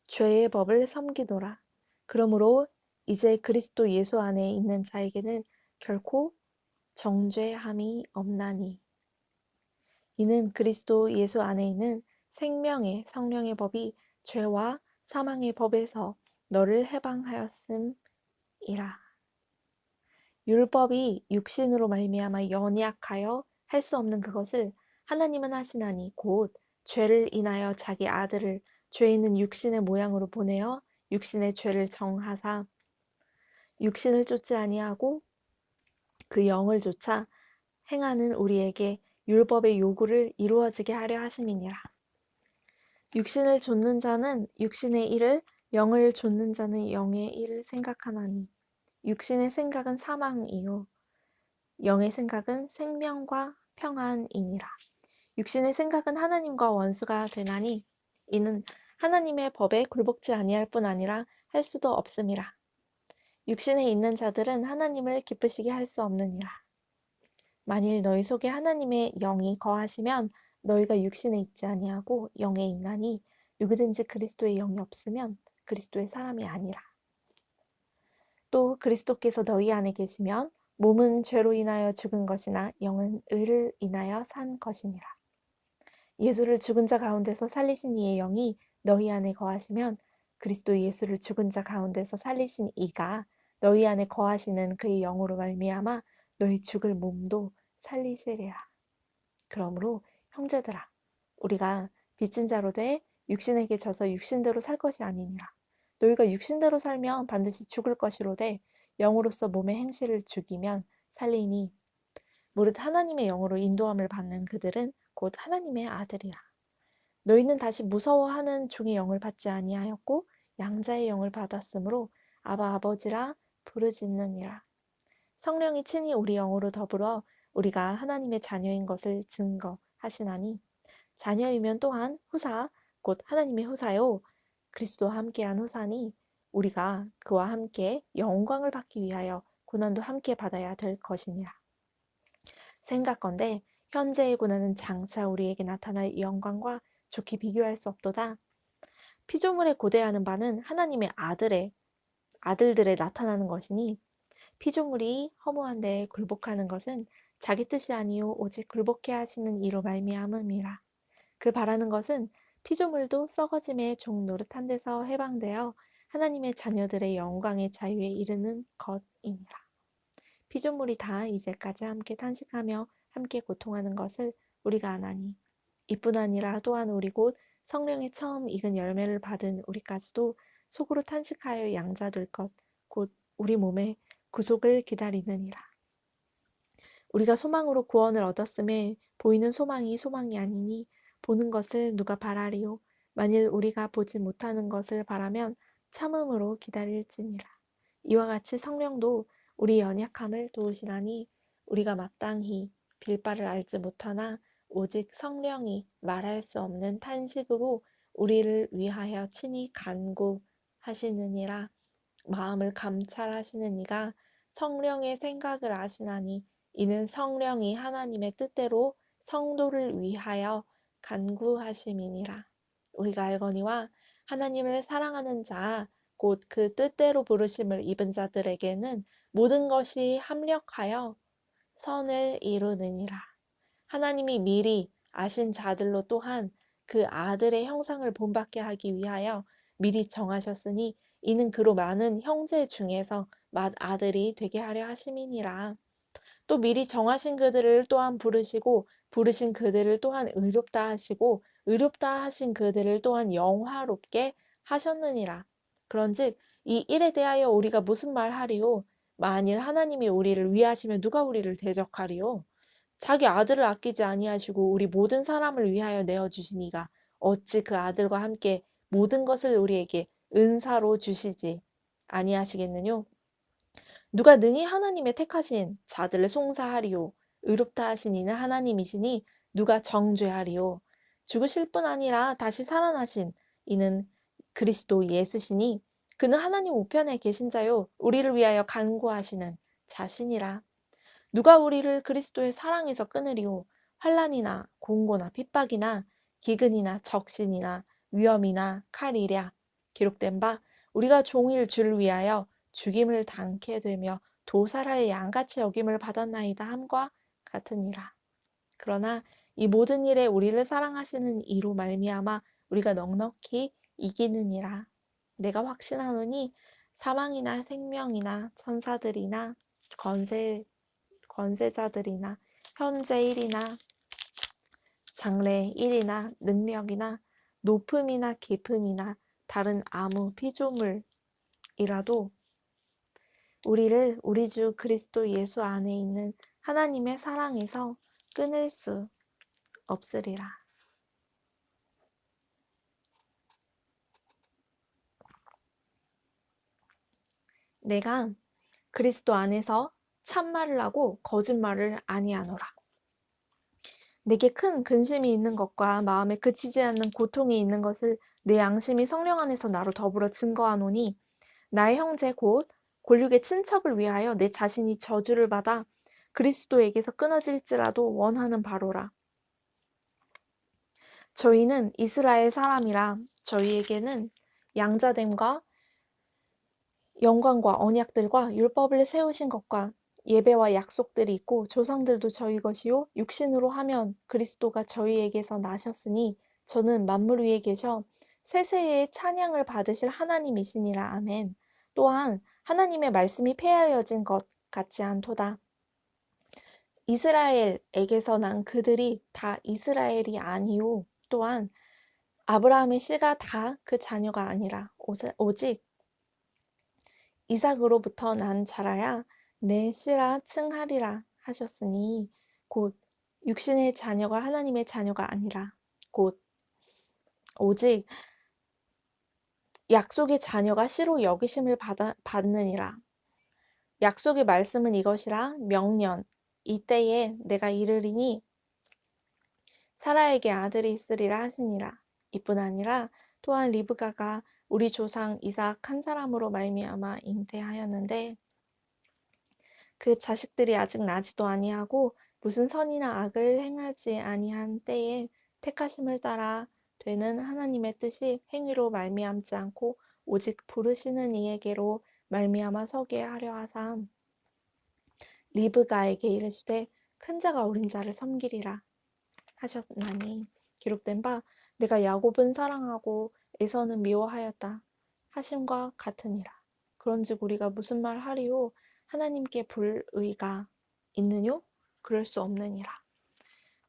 죄의 법을 섬기노라. 그러므로 이제 그리스도 예수 안에 있는 자에게는 결코 정죄함이 없나니 이는 그리스도 예수 안에 있는 생명의 성령의 법이 죄와 사망의 법에서 너를 해방하였음이라. 율법이 육신으로 말미암아 연약하여 할 수 없는 그것을 하나님은 하시나니 곧 죄를 인하여 자기 아들을 죄 있는 육신의 모양으로 보내어 육신의 죄를 정하사 육신을 쫓지 아니하고 그 영을 쫓아 행하는 우리에게 율법의 요구를 이루어지게 하려 하심이니라. 육신을 좇는 자는 육신의 일을, 영을 좇는 자는 영의 일을 생각하나니 육신의 생각은 사망이요 영의 생각은 생명과 평안이니라. 육신의 생각은 하나님과 원수가 되나니 이는 하나님의 법에 굴복지 아니할 뿐 아니라 할 수도 없음이라. 육신에 있는 자들은 하나님을 기쁘시게 할 수 없느니라. 만일 너희 속에 하나님의 영이 거하시면 너희가 육신에 있지 아니하고 영에 있나니 누구든지 그리스도의 영이 없으면 그리스도의 사람이 아니라. 또 그리스도께서 너희 안에 계시면 몸은 죄로 인하여 죽은 것이나 영은 의를 인하여 산 것이니라. 예수를 죽은 자 가운데서 살리신 이의 영이 너희 안에 거하시면 그리스도 예수를 죽은 자 가운데서 살리신 이가 너희 안에 거하시는 그의 영으로 말미암아 너희 죽을 몸도 살리시리라. 그러므로 형제들아 우리가 빚진 자로 돼 육신에게 져서 육신대로 살 것이 아니니라. 너희가 육신대로 살면 반드시 죽을 것이로되 영으로서 몸의 행실을 죽이면 살리니 무릇 하나님의 영으로 인도함을 받는 그들은 곧 하나님의 아들이라. 너희는 다시 무서워하는 종의 영을 받지 아니하였고 양자의 영을 받았으므로 아바 아버지라 부르짖느니라. 성령이 친히 우리 영으로 더불어 우리가 하나님의 자녀인 것을 증거하시나니 자녀이면 또한 후사 곧 하나님의 후사요 그리스도와 함께한 후사니 우리가 그와 함께 영광을 받기 위하여 고난도 함께 받아야 될 것이니라. 생각건대 현재의 고난은 장차 우리에게 나타날 영광과 좋게 비교할 수 없도다. 피조물에 고대하는 바는 하나님의 아들들에 나타나는 것이니 피조물이 허무한 데에 굴복하는 것은 자기 뜻이 아니요 오직 굴복해 하시는 이로 말미암음이라. 그 바라는 것은 피조물도 썩어짐의 종 노릇한 데서 해방되어 하나님의 자녀들의 영광의 자유에 이르는 것이니라. 피조물이 다 이제까지 함께 탄식하며 함께 고통하는 것을 우리가 아나니 이뿐 아니라 또한 우리 곧 성령의 처음 익은 열매를 받은 우리까지도 속으로 탄식하여 양자될 것 곧 우리 몸의 구속을 기다리느니라. 우리가 소망으로 구원을 얻었음에 보이는 소망이 소망이 아니니 보는 것을 누가 바라리요. 만일 우리가 보지 못하는 것을 바라면 참음으로 기다릴지니라. 이와 같이 성령도 우리 연약함을 도우시나니 우리가 마땅히 빌 바를 알지 못하나 오직 성령이 말할 수 없는 탄식으로 우리를 위하여 친히 간구하시느니라. 마음을 감찰하시는 이가 성령의 생각을 아시나니 이는 성령이 하나님의 뜻대로 성도를 위하여 간구하심이니라. 우리가 알거니와 하나님을 사랑하는 자, 곧 그 뜻대로 부르심을 입은 자들에게는 모든 것이 합력하여 선을 이루느니라. 하나님이 미리 아신 자들로 또한 그 아들의 형상을 본받게 하기 위하여 미리 정하셨으니 이는 그로 많은 형제 중에서 맏아들이 되게 하려 하심이니라. 또 미리 정하신 그들을 또한 부르시고 부르신 그들을 또한 의롭다 하시고 의롭다 하신 그들을 또한 영화롭게 하셨느니라. 그런즉 이 일에 대하여 우리가 무슨 말하리요? 만일 하나님이 우리를 위하시면 누가 우리를 대적하리요? 자기 아들을 아끼지 아니하시고 우리 모든 사람을 위하여 내어주신 이가 어찌 그 아들과 함께 모든 것을 우리에게 은사로 주시지 아니하시겠느뇨? 누가 능히 하나님의 택하신 자들을 송사하리요? 의롭다 하신 이는 하나님이시니 누가 정죄하리요? 죽으실 뿐 아니라 다시 살아나신 이는 그리스도 예수시니 그는 하나님 우편에 계신 자요 우리를 위하여 간구하시는 자신이라. 누가 우리를 그리스도의 사랑에서 끊으리요? 환난이나 공고나 핍박이나 기근이나 적신이나 위험이나 칼이랴. 기록된 바 우리가 종일 주를 위하여 죽임을 당케 되며 도살할 양같이 여김을 받았나이다 함과 같으니라. 그러나 이 모든 일에 우리를 사랑하시는 이로 말미암아 우리가 넉넉히 이기느니라. 내가 확신하노니 사망이나 생명이나 천사들이나 권세자들이나 현재 일이나 장래 일이나 능력이나 높음이나 깊음이나 다른 아무 피조물이라도 우리를 우리 주 그리스도 예수 안에 있는 하나님의 사랑에서 끊을 수 없으리라. 내가 그리스도 안에서 참말을 하고 거짓말을 아니하노라. 내게 큰 근심이 있는 것과 마음에 그치지 않는 고통이 있는 것을 내 양심이 성령 안에서 나로 더불어 증거하노니 나의 형제 곧 골육의 친척을 위하여 내 자신이 저주를 받아 그리스도에게서 끊어질지라도 원하는 바로라. 저희는 이스라엘 사람이라 저희에게는 양자됨과 영광과 언약들과 율법을 세우신 것과 예배와 약속들이 있고 조상들도 저희 것이요 육신으로 하면 그리스도가 저희에게서 나셨으니 저는 만물 위에 계셔 세세의 찬양을 받으실 하나님이시니라. 아멘. 또한 하나님의 말씀이 폐하여진 것 같지 않도다. 이스라엘에게서 난 그들이 다 이스라엘이 아니요 또한 아브라함의 씨가 다 그 자녀가 아니라 오직 이삭으로부터 난 자라야 내 씨라 칭하리라 하셨으니 곧 육신의 자녀가 하나님의 자녀가 아니라 곧 오직 약속의 자녀가 씨로 여기심을 받느니라. 약속의 말씀은 이것이라 명년 이때에 내가 이르리니 사라에게 아들이 있으리라 하시니라. 이뿐 아니라 또한 리브가가 우리 조상 이삭 한 사람으로 말미암아 잉태하였는데 그 자식들이 아직 나지도 아니하고 무슨 선이나 악을 행하지 아니한 때에 택하심을 따라 되는 하나님의 뜻이 행위로 말미암지 않고 오직 부르시는 이에게로 말미암아 서게 하려 하사 리브가에게 이르시되 큰 자가 어린 자를 섬기리라 하셨나니 기록된 바 내가 야곱은 사랑하고 에서는 미워하였다 하심과 같으니라. 그런즉 우리가 무슨 말 하리요 하나님께 불의가 있느뇨 그럴 수 없느니라.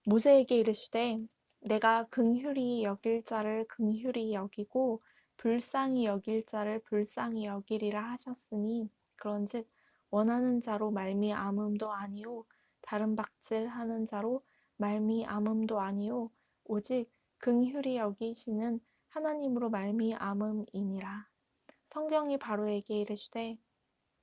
모세에게 이르시되 내가 긍휼히 여길 자를 긍휼히 여기고 불쌍히 여길 자를 불쌍히 여기리라 하셨으니 그런즉 원하는 자로 말미암음도 아니요 다른 박질하는 자로 말미암음도 아니요 오직 긍휼히 여기시는 하나님으로 말미암음이니라. 성경이 바로에게 이르시되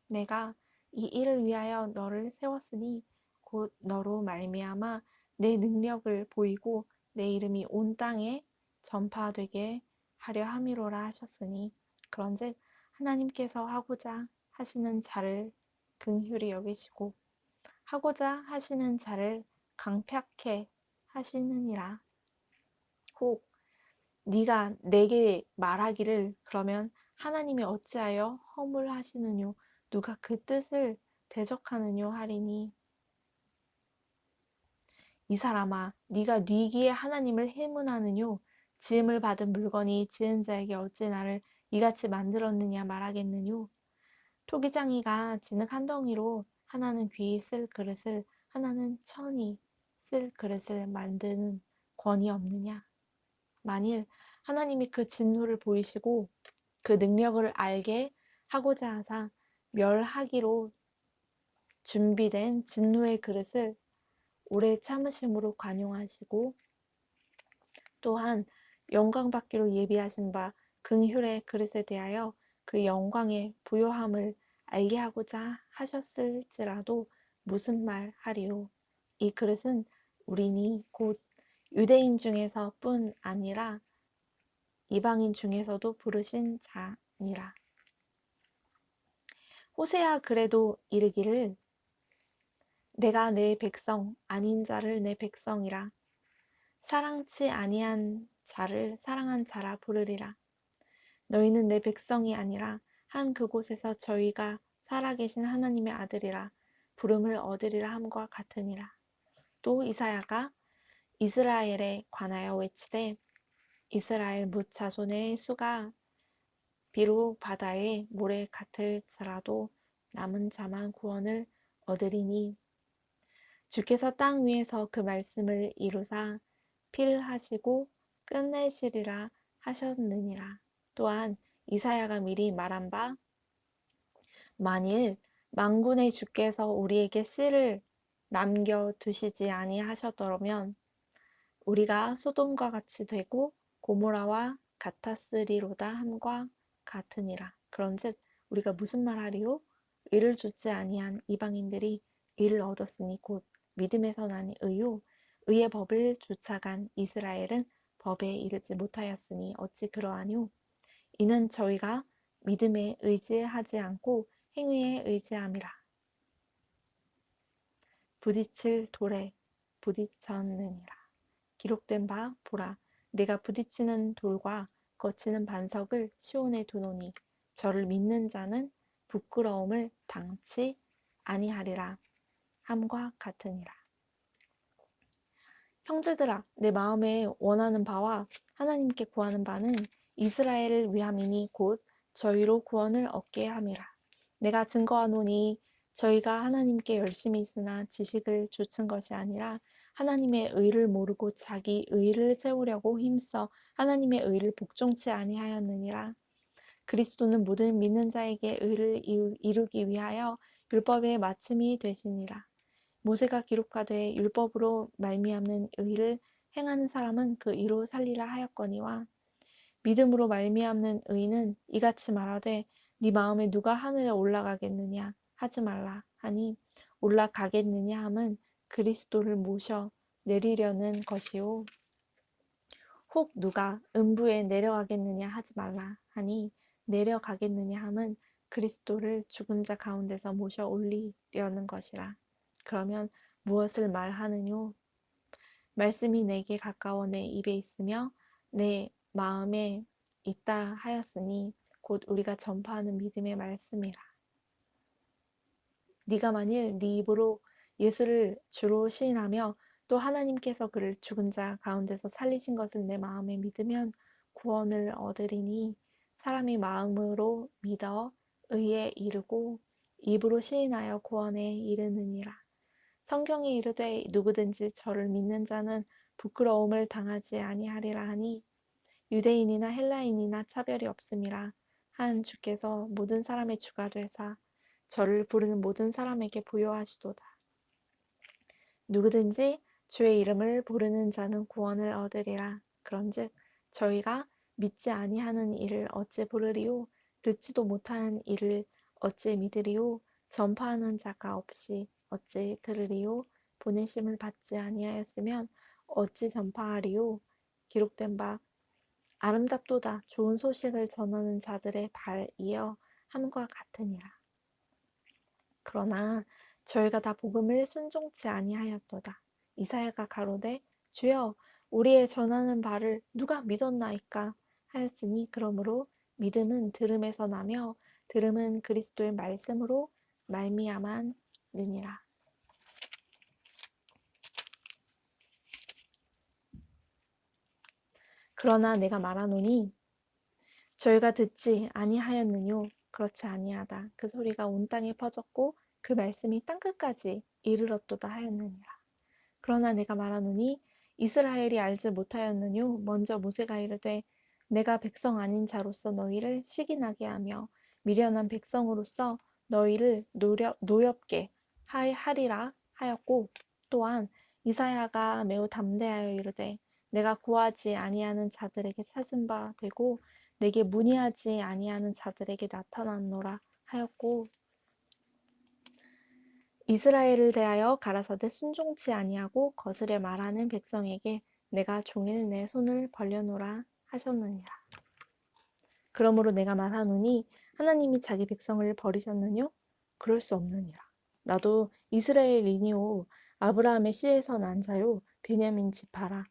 내가 이 일을 위하여 너를 세웠으니 곧 너로 말미암아 내 능력을 보이고 내 이름이 온 땅에 전파되게 하려 함이로라 하셨으니 그런즉 하나님께서 하고자 하시는 자를 긍휼히 여기시고 하고자 하시는 자를 강팍해 하시느니라. 혹 네가 내게 말하기를 그러면 하나님이 어찌하여 허물하시느뇨 누가 그 뜻을 대적하느뇨 하리니 이 사람아 네가 뉘기에 하나님을 해문하느뇨 지음을 받은 물건이 지은 자에게 어찌 나를 이같이 만들었느냐 말하겠느뇨 토기장이가 진흙 한 덩이로 하나는 귀히 쓸 그릇을 하나는 천이 쓸 그릇을 만드는 권이 없느냐 만일 하나님이 그 진노를 보이시고 그 능력을 알게 하고자 하사 멸하기로 준비된 진노의 그릇을 오래 참으심으로 관용하시고 또한 영광 받기로 예비하신 바 긍휼의 그릇에 대하여 그 영광의 부요함을 알게 하고자 하셨을지라도 무슨 말 하리요 이 그릇은 우리니 곧 유대인 중에서 뿐 아니라 이방인 중에서도 부르신 자니라. 호세아 그래도 이르기를 내가 내 백성 아닌 자를 내 백성이라 사랑치 아니한 자를 사랑한 자라 부르리라. 너희는 내 백성이 아니라 한 그곳에서 저희가 살아계신 하나님의 아들이라 부름을 얻으리라 함과 같으니라. 또 이사야가 이스라엘에 관하여 외치되 이스라엘 뭇 자손의 수가 비록 바다의 모래 같을지라도 남은 자만 구원을 얻으리니 주께서 땅 위에서 그 말씀을 이루사 필하시고 끝내시리라 하셨느니라. 또한 이사야가 미리 말한 바 만일 만군의 주께서 우리에게 씨를 남겨두시지 아니하셨더라면 우리가 소돔과 같이 되고 고모라와 같았으리로다 함과 같으니라. 그런즉 우리가 무슨 말하리요? 의를 좇지 아니한 이방인들이 의를 얻었으니 곧 믿음에서 난 의요 의의 법을 쫓아간 이스라엘은 법에 이르지 못하였으니 어찌 그러하뇨? 이는 저희가 믿음에 의지하지 않고 행위에 의지함이라. 부딪힐 돌에 부딪혔느니라. 기록된 바 보라 내가 부딪히는 돌과 거치는 반석을 시온에 두노니 저를 믿는 자는 부끄러움을 당치 아니하리라 함과 같으니라. 형제들아 내 마음에 원하는 바와 하나님께 구하는 바는 이스라엘을 위함이니 곧 저희로 구원을 얻게 함이라. 내가 증거하노니 저희가 하나님께 열심히 있으나 지식을 좇은 것이 아니라 하나님의 의를 모르고 자기 의를 세우려고 힘써 하나님의 의를 복종치 아니하였느니라. 그리스도는 모든 믿는 자에게 의를 이루기 위하여 율법의 마침이 되시니라. 모세가 기록하되 율법으로 말미암는 의를 행하는 사람은 그 의로 살리라 하였거니와 믿음으로 말미암는 의는 이같이 말하되 네 마음에 누가 하늘에 올라가겠느냐 하지 말라 하니 올라가겠느냐 함은 그리스도를 모셔 내리려는 것이요 혹 누가 음부에 내려가겠느냐 하지 말라 하니 내려가겠느냐 함은 그리스도를 죽은 자 가운데서 모셔 올리려는 것이라. 그러면 무엇을 말하느뇨? 말씀이 내게 가까워 내 입에 있으며 내 마음에 있다 하였으니 곧 우리가 전파하는 믿음의 말씀이라. 네가 만일 네 입으로 예수를 주로 시인하며 또 하나님께서 그를 죽은 자 가운데서 살리신 것을 내 마음에 믿으면 구원을 얻으리니 사람이 마음으로 믿어 의에 이르고 입으로 시인하여 구원에 이르느니라. 성경에 이르되 누구든지 저를 믿는 자는 부끄러움을 당하지 아니하리라 하니 유대인이나 헬라인이나 차별이 없음이라 한 주께서 모든 사람의 주가 되사 저를 부르는 모든 사람에게 부여하시도다. 누구든지 주의 이름을 부르는 자는 구원을 얻으리라. 그런즉 저희가 믿지 아니하는 이를 어찌 부르리요? 듣지도 못하는 이를 어찌 믿으리요? 전파하는 자가 없이 어찌 들으리요? 보내심을 받지 아니하였으면 어찌 전파하리요? 기록된 바 아름답도다 좋은 소식을 전하는 자들의 발이여 함과 같으니라. 그러나 저희가 다 복음을 순종치 아니하였도다. 이사야가 가로되 주여 우리의 전하는 바를 누가 믿었나이까 하였으니 그러므로 믿음은 들음에서 나며 들음은 그리스도의 말씀으로 말미암았느니라. 그러나 내가 말하노니 저희가 듣지 아니하였느뇨 그렇지 아니하다. 그 소리가 온 땅에 퍼졌고 그 말씀이 땅끝까지 이르렀도다 하였느니라. 그러나 내가 말하노니 이스라엘이 알지 못하였느뇨 먼저 모세가 이르되 내가 백성 아닌 자로서 너희를 시기나게 하며 미련한 백성으로서 너희를 노엽게 하리라 하였고 또한 이사야가 매우 담대하여 이르되 내가 구하지 아니하는 자들에게 찾은 바 되고 내게 문의하지 아니하는 자들에게 나타났노라 하였고 이스라엘을 대하여 가라사대 순종치 아니하고 거스려 말하는 백성에게 내가 종일 내 손을 벌려노라 하셨느니라. 그러므로 내가 말하노니 하나님이 자기 백성을 버리셨느뇨? 그럴 수 없느니라. 나도 이스라엘이니오 아브라함의 씨에서 난 자요 베냐민 지파라.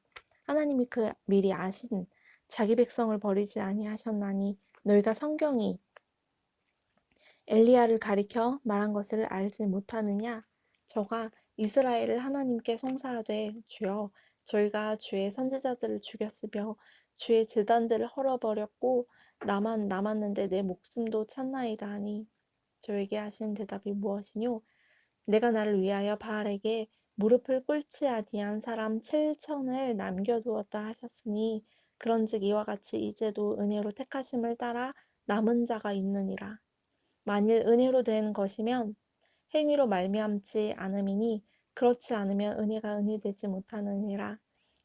하나님이 그 미리 아신 자기 백성을 버리지 아니하셨나니 너희가 성경이 엘리야를 가리켜 말한 것을 알지 못하느냐? 저가 이스라엘을 하나님께 송사하되 주여 저희가 주의 선지자들을 죽였으며 주의 제단들을 헐어버렸고 나만 남았는데 내 목숨도 찼나이다 하니 저에게 하신 대답이 무엇이뇨? 내가 나를 위하여 바알에게 무릎을 꿇지 아니한 사람 7천을 남겨두었다 하셨으니 그런즉 이와 같이 이제도 은혜로 택하심을 따라 남은 자가 있느니라. 만일 은혜로 된 것이면 행위로 말미암지 않음이니 그렇지 않으면 은혜가 은혜되지 못하느니라.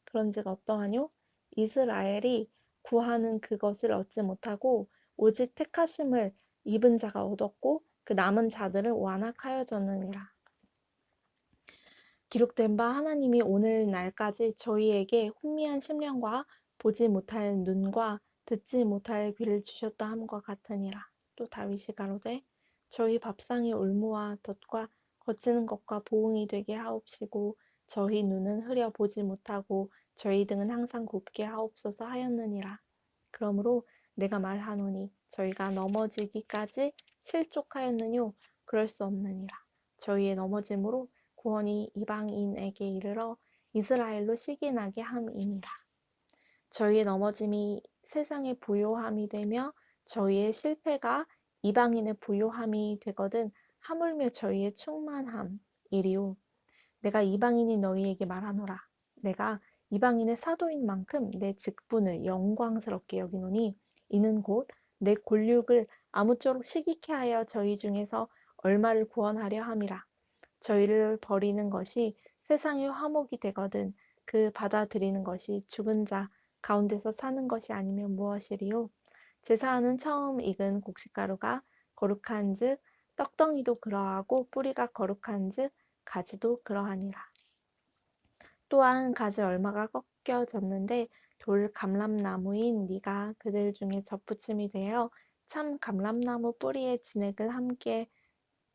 그런즉 어떠하뇨? 이스라엘이 구하는 그것을 얻지 못하고 오직 택하심을 입은 자가 얻었고 그 남은 자들은 완악하여졌느니라. 기록된 바 하나님이 오늘날까지 저희에게 훈미한 심령과 보지 못할 눈과 듣지 못할 귀를 주셨다 함과 같으니라. 또 다윗이 가로되 저희 밥상이 올무와 덫과 거치는 것과 보응이 되게 하옵시고 저희 눈은 흐려 보지 못하고 저희 등은 항상 곱게 하옵소서 하였느니라. 그러므로 내가 말하노니 저희가 넘어지기까지 실족하였느뇨 그럴 수 없느니라. 저희의 넘어짐으로 구원이 이방인에게 이르러 이스라엘로 시기나게 함이니라. 저희의 넘어짐이 세상의 부요함이 되며 저희의 실패가 이방인의 부요함이 되거든 하물며 저희의 충만함이리요. 내가 이방인이 너희에게 말하노라. 내가 이방인의 사도인 만큼 내 직분을 영광스럽게 여기노니 이는 곧 내 골육을 아무쪼록 시기케 하여 저희 중에서 얼마를 구원하려 함이라. 저희를 버리는 것이 세상의 화목이 되거든 그 받아들이는 것이 죽은 자 가운데서 사는 것이 아니면 무엇이리요? 제사하는 처음 익은 곡식가루가 거룩한즉 떡덩이도 그러하고 뿌리가 거룩한즉 가지도 그러하니라. 또한 가지 얼마가 꺾여졌는데 돌 감람나무인 네가 그들 중에 접붙임이 되어 참 감람나무 뿌리의 진액을 함께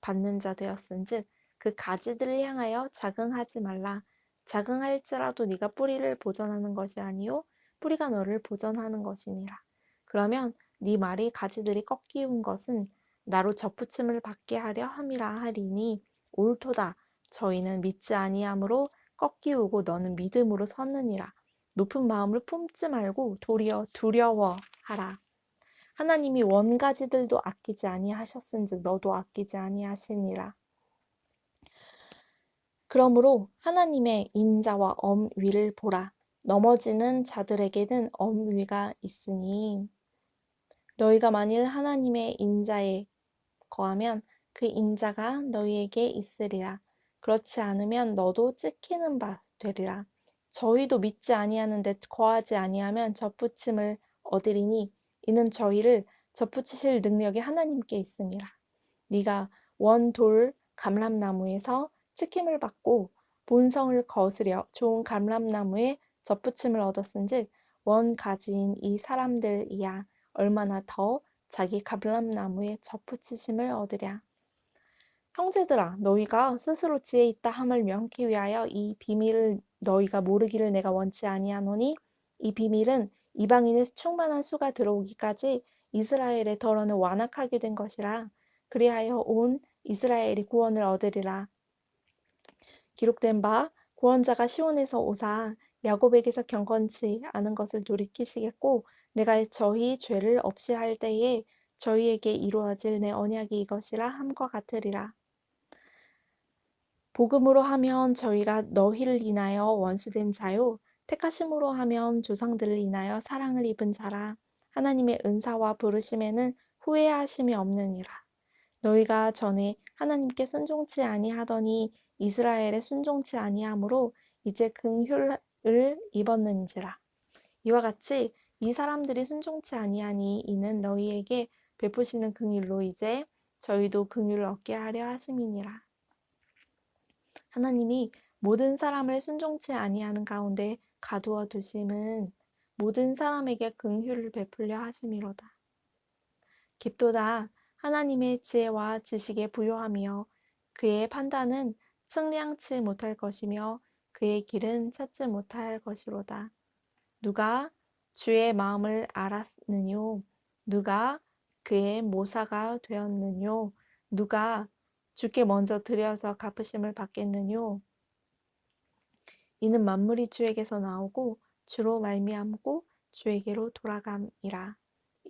받는 자 되었은즉 그 가지들을 향하여 자긍하지 말라. 자긍할지라도 네가 뿌리를 보전하는 것이 아니요 뿌리가 너를 보전하는 것이니라. 그러면 네 말이 가지들이 꺾이운 것은 나로 접붙임을 받게 하려 함이라 하리니 옳도다. 저희는 믿지 아니함으로 꺾이우고 너는 믿음으로 섰느니라. 높은 마음을 품지 말고 도리어 두려워하라. 하나님이 원가지들도 아끼지 아니하셨은즉 너도 아끼지 아니하시니라. 그러므로 하나님의 인자와 엄위를 보라. 넘어지는 자들에게는 엄위가 있으니 너희가 만일 하나님의 인자에 거하면 그 인자가 너희에게 있으리라. 그렇지 않으면 너도 찍히는 바 되리라. 저희도 믿지 아니하는데 거하지 아니하면 접붙임을 얻으리니 이는 저희를 접붙이실 능력이 하나님께 있음이라. 네가 원돌 감람나무에서 찍힘을 받고 본성을 거스려 좋은 감람나무에 접붙임을 얻었은즉 원가지인 이 사람들이야 얼마나 더 자기 감람나무에 접붙이심을 얻으랴. 형제들아 너희가 스스로 지혜 있다 함을 명키 위하여 이 비밀을 너희가 모르기를 내가 원치 아니하노니 이 비밀은 이방인의 충만한 수가 들어오기까지 이스라엘의 덜어는 완악하게 된 것이라. 그리하여 온 이스라엘이 구원을 얻으리라. 기록된 바 구원자가 시온에서 오사 야곱에게서 경건치 않은 것을 돌이키시겠고 내가 저희 죄를 없이 할 때에 저희에게 이루어질 내 언약이 이것이라 함과 같으리라. 복음으로 하면 저희가 너희를 인하여 원수된 자요 택하심으로 하면 조상들을 인하여 사랑을 입은 자라. 하나님의 은사와 부르심에는 후회하심이 없느니라. 너희가 전에 하나님께 순종치 아니하더니 이스라엘에 순종치 아니하므로 이제 긍휼을 입었는지라. 이와 같이 이 사람들이 순종치 아니하니 이는 너희에게 베푸시는 긍휼로 이제 저희도 긍휼을 얻게 하려 하심이니라. 하나님이 모든 사람을 순종치 아니하는 가운데 가두어 두심은 모든 사람에게 긍휼을 베풀려 하심이로다. 깊도다 하나님의 지혜와 지식에 부요하며 그의 판단은 측량치 못할 것이며 그의 길은 찾지 못할 것이로다. 누가 주의 마음을 알았느뇨? 누가 그의 모사가 되었느뇨? 누가 주께 먼저 드려서 갚으심을 받겠느뇨? 이는 만물이 주에게서 나오고 주로 말미암고 주에게로 돌아감이라.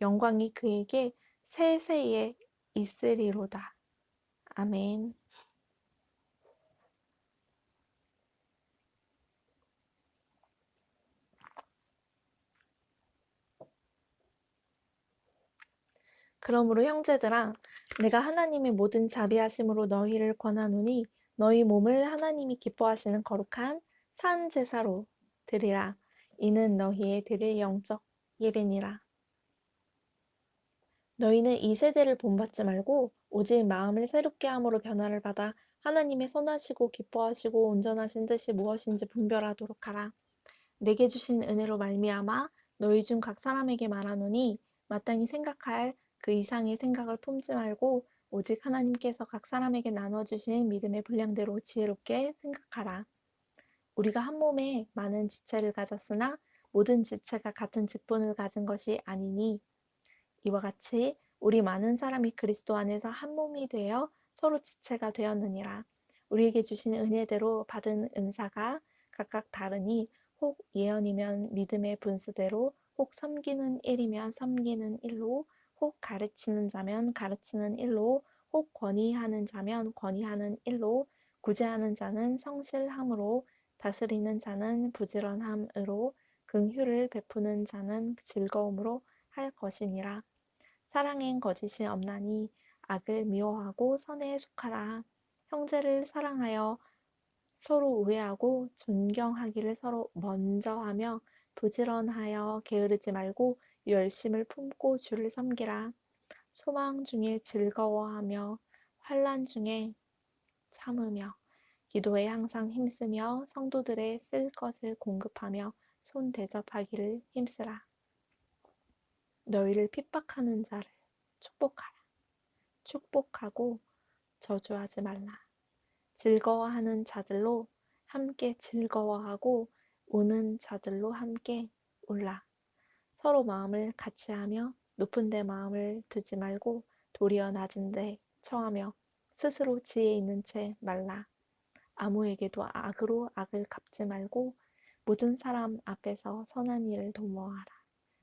영광이 그에게 세세에 있으리로다. 아멘. 그러므로 형제들아, 내가 하나님의 모든 자비하심으로 너희를 권하노니 너희 몸을 하나님이 기뻐하시는 거룩한 산 제사로 드리라. 이는 너희의 드릴 영적 예배니라. 너희는 이 세대를 본받지 말고 오직 마음을 새롭게 함으로 변화를 받아 하나님의 선하시고 기뻐하시고 온전하신 뜻이 무엇인지 분별하도록 하라. 내게 주신 은혜로 말미암아 너희 중 각 사람에게 말하노니 마땅히 생각할 그 이상의 생각을 품지 말고 오직 하나님께서 각 사람에게 나눠주신 믿음의 분량대로 지혜롭게 생각하라. 우리가 한 몸에 많은 지체를 가졌으나 모든 지체가 같은 직분을 가진 것이 아니니 이와 같이 우리 많은 사람이 그리스도 안에서 한 몸이 되어 서로 지체가 되었느니라. 우리에게 주신 은혜대로 받은 은사가 각각 다르니 혹 예언이면 믿음의 분수대로, 혹 섬기는 일이면 섬기는 일로, 혹 가르치는 자면 가르치는 일로, 혹 권위하는 자면 권위하는 일로, 구제하는 자는 성실함으로, 다스리는 자는 부지런함으로, 긍휼을 베푸는 자는 즐거움으로 할 것이니라. 사랑엔 거짓이 없나니 악을 미워하고 선에 속하라. 형제를 사랑하여 서로 우애하고 존경하기를 서로 먼저 하며 부지런하여 게으르지 말고 열심을 품고 주를 섬기라. 소망 중에 즐거워하며 환난 중에 참으며 기도에 항상 힘쓰며 성도들의 쓸 것을 공급하며 손 대접하기를 힘쓰라. 너희를 핍박하는 자를 축복하라. 축복하고 저주하지 말라. 즐거워하는 자들로 함께 즐거워하고 우는 자들로 함께 울라. 서로 마음을 같이하며 높은 데 마음을 두지 말고 도리어 낮은 데 처하며 스스로 지혜 있는 채 말라. 아무에게도 악으로 악을 갚지 말고 모든 사람 앞에서 선한 일을 도모하라.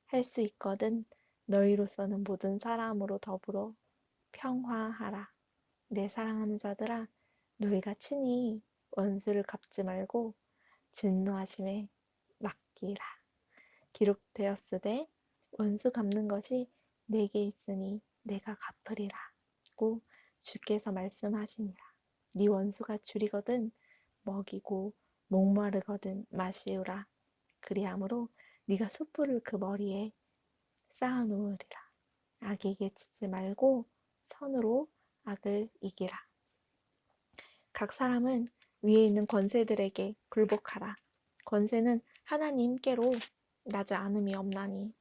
할 수 있거든 너희로서는 모든 사람으로 더불어 평화하라. 내 사랑하는 자들아, 너희가 친히 원수를 갚지 말고 진노하심에 맡기라. 기록되었으되 원수 갚는 것이 내게 있으니 내가 갚으리라고 주께서 말씀하시니라. 네 원수가 줄이거든 먹이고 목마르거든 마시우라. 그리함으로 네가 숯불을 그 머리에 쌓아놓으리라. 악에게 치지 말고 선으로 악을 이기라. 각 사람은 위에 있는 권세들에게 굴복하라. 권세는 하나님께로 나지 않음이 없나니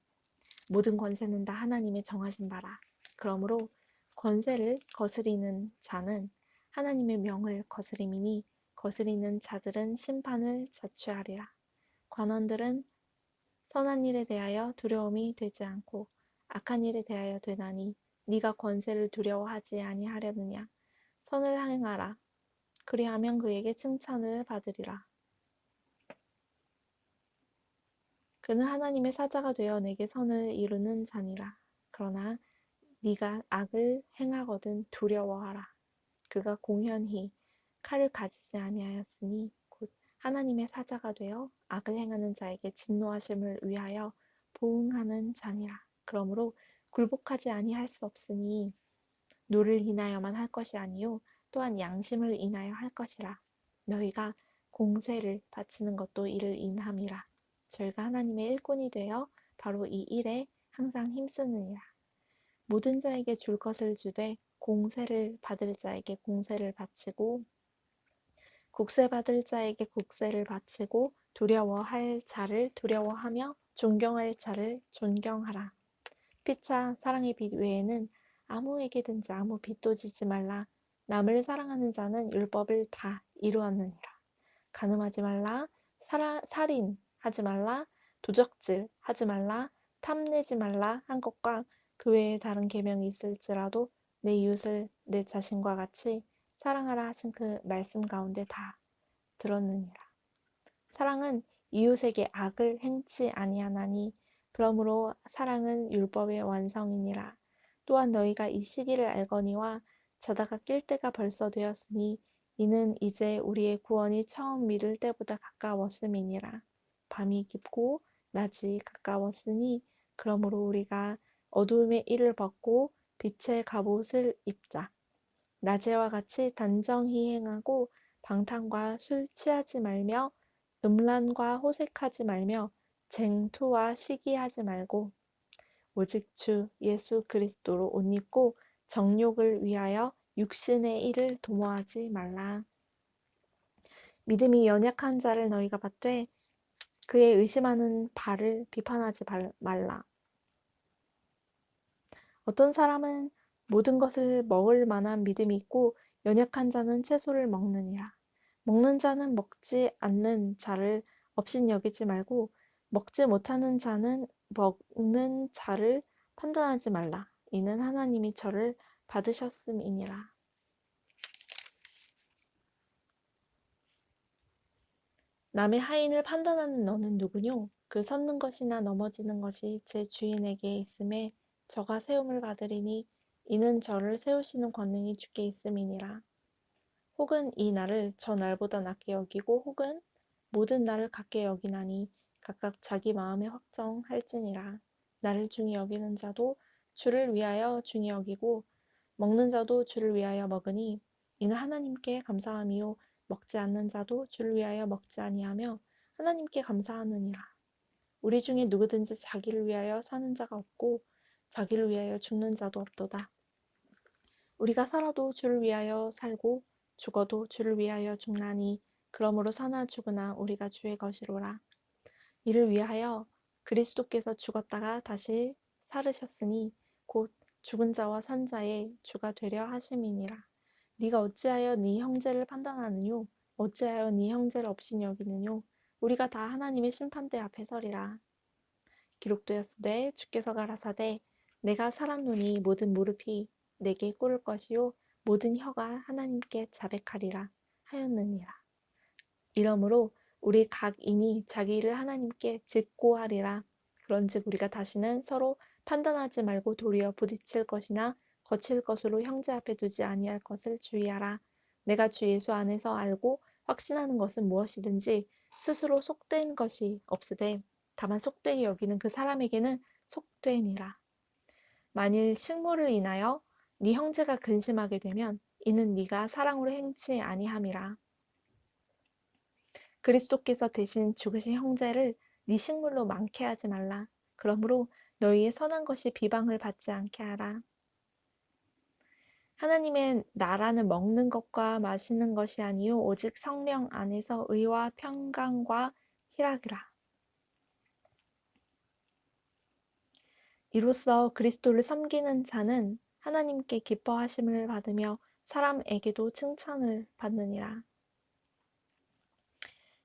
모든 권세는 다 하나님의 정하신 바라. 그러므로 권세를 거스리는 자는 하나님의 명을 거스림이니 거스리는 자들은 심판을 자취하리라. 관원들은 선한 일에 대하여 두려움이 되지 않고 악한 일에 대하여 되나니 네가 권세를 두려워하지 아니하려느냐. 선을 행하라. 그리하면 그에게 칭찬을 받으리라. 그는 하나님의 사자가 되어 내게 선을 이루는 자니라. 그러나 네가 악을 행하거든 두려워하라. 그가 공연히 칼을 가지지 아니하였으니 곧 하나님의 사자가 되어 악을 행하는 자에게 진노하심을 위하여 보응하는 자니라. 그러므로 굴복하지 아니할 수 없으니 노를 인하여만 할 것이 아니요 또한 양심을 인하여 할 것이라. 너희가 공세를 바치는 것도 이를 인함이라. 저희가 하나님의 일꾼이 되어 바로 이 일에 항상 힘쓰느니라. 모든 자에게 줄 것을 주되 공세를 받을 자에게 공세를 바치고 국세 받을 자에게 국세를 바치고 두려워할 자를 두려워하며 존경할 자를 존경하라. 피차 사랑의 빛 외에는 아무에게든지 아무 빚도 지지 말라. 남을 사랑하는 자는 율법을 다 이루었느니라. 간음하지 말라. 살인하지 말라. 도적질 하지 말라. 탐내지 말라 한 것과 그 외에 다른 계명이 있을지라도 내 이웃을 내 자신과 같이 사랑하라 하신 그 말씀 가운데 다 들었느니라. 사랑은 이웃에게 악을 행치 아니하나니 그러므로 사랑은 율법의 완성이니라. 또한 너희가 이 시기를 알거니와 자다가 낄 때가 벌써 되었으니 이는 이제 우리의 구원이 처음 믿을 때보다 가까웠음이니라. 밤이 깊고 낮이 가까웠으니 그러므로 우리가 어두움의 일을 벗고 빛의 갑옷을 입자. 낮에와 같이 단정히 행하고 방탕과 술 취하지 말며 음란과 호색하지 말며 쟁투와 시기하지 말고 오직 주 예수 그리스도로 옷 입고 정욕을 위하여 육신의 일을 도모하지 말라. 믿음이 연약한 자를 너희가 받되 그의 의심하는 바를 비판하지 말라. 어떤 사람은 모든 것을 먹을 만한 믿음이 있고 연약한 자는 채소를 먹느니라. 먹는 자는 먹지 않는 자를 업신여기지 말고 먹지 못하는 자는 먹는 자를 판단하지 말라. 이는 하나님이 저를 받으셨음이니라. 남의 하인을 판단하는 너는 누구뇨? 그 섰는 것이나 넘어지는 것이 제 주인에게 있음에 저가 세움을 받으리니 이는 저를 세우시는 권능이 주께 있음이니라. 혹은 이 날을 저 날보다 낮게 여기고 혹은 모든 날을 같게 여기나니 각각 자기 마음에 확정할지니라. 나를 중히 여기는 자도 주를 위하여 중히 여기고 먹는 자도 주를 위하여 먹으니 이는 하나님께 감사함이요 먹지 않는 자도 주를 위하여 먹지 아니하며 하나님께 감사하느니라. 우리 중에 누구든지 자기를 위하여 사는 자가 없고 자기를 위하여 죽는 자도 없도다. 우리가 살아도 주를 위하여 살고 죽어도 주를 위하여 죽나니 그러므로 사나 죽으나 우리가 주의 것이로라. 이를 위하여 그리스도께서 죽었다가 다시 살으셨으니 곧 죽은 자와 산 자의 주가 되려 하심이니라. 네가 어찌하여 네 형제를 판단하느뇨? 어찌하여 네 형제를 업신 여기느뇨? 우리가 다 하나님의 심판대 앞에 서리라. 기록되었으되 주께서 가라사대 내가 살았노니 모든 무릎이 내게 꿇을 것이요 모든 혀가 하나님께 자백하리라 하였느니라. 이러므로 우리 각인이 자기 일을 하나님께 직고하리라. 그런즉 우리가 다시는 서로 판단하지 말고 도리어 부딪힐 것이나 거칠 것으로 형제 앞에 두지 아니할 것을 주의하라. 내가 주 예수 안에서 알고 확신하는 것은 무엇이든지 스스로 속된 것이 없으되 다만 속되게 여기는 그 사람에게는 속되니라. 만일 식물을 인하여 네 형제가 근심하게 되면 이는 네가 사랑으로 행치 아니함이라. 그리스도께서 대신 죽으신 형제를 네 식물로 많게 하지 말라. 그러므로 너희의 선한 것이 비방을 받지 않게 하라. 하나님의 나라는 먹는 것과 마시는 것이 아니요 오직 성령 안에서 의와 평강과 희락이라. 이로써 그리스도를 섬기는 자는 하나님께 기뻐하심을 받으며 사람에게도 칭찬을 받느니라.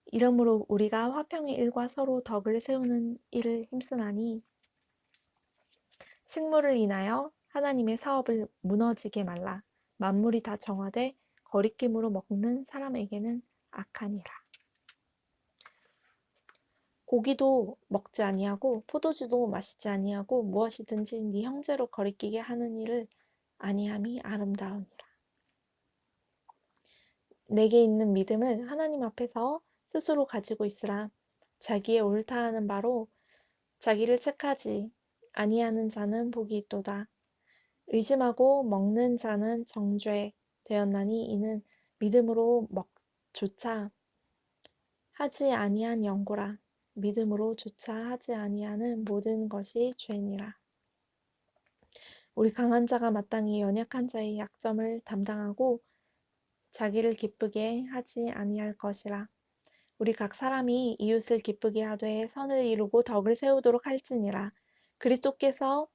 이러므로 우리가 화평의 일과 서로 덕을 세우는 일을 힘쓰나니 식물을 인하여 하나님의 사업을 무너지게 말라. 만물이 다 정화돼 거리낌으로 먹는 사람에게는 악하니라. 고기도 먹지 아니하고 포도주도 마시지 아니하고 무엇이든지 네 형제로 거리끼게 하는 일을 아니함이 아름다우니라. 내게 있는 믿음을 하나님 앞에서 스스로 가지고 있으라. 자기의 옳다 하는 바로 자기를 책하지 아니하는 자는 복이 있도다. 의심하고 먹는 자는 정죄 되었나니 이는 믿음으로 먹조차 하지 아니한 영고라. 믿음으로 조차 하지 아니하는 모든 것이 죄니라. 우리 강한 자가 마땅히 연약한 자의 약점을 담당하고 자기를 기쁘게 하지 아니할 것이라. 우리 각 사람이 이웃을 기쁘게 하되 선을 이루고 덕을 세우도록 할지니라. 그리스도께서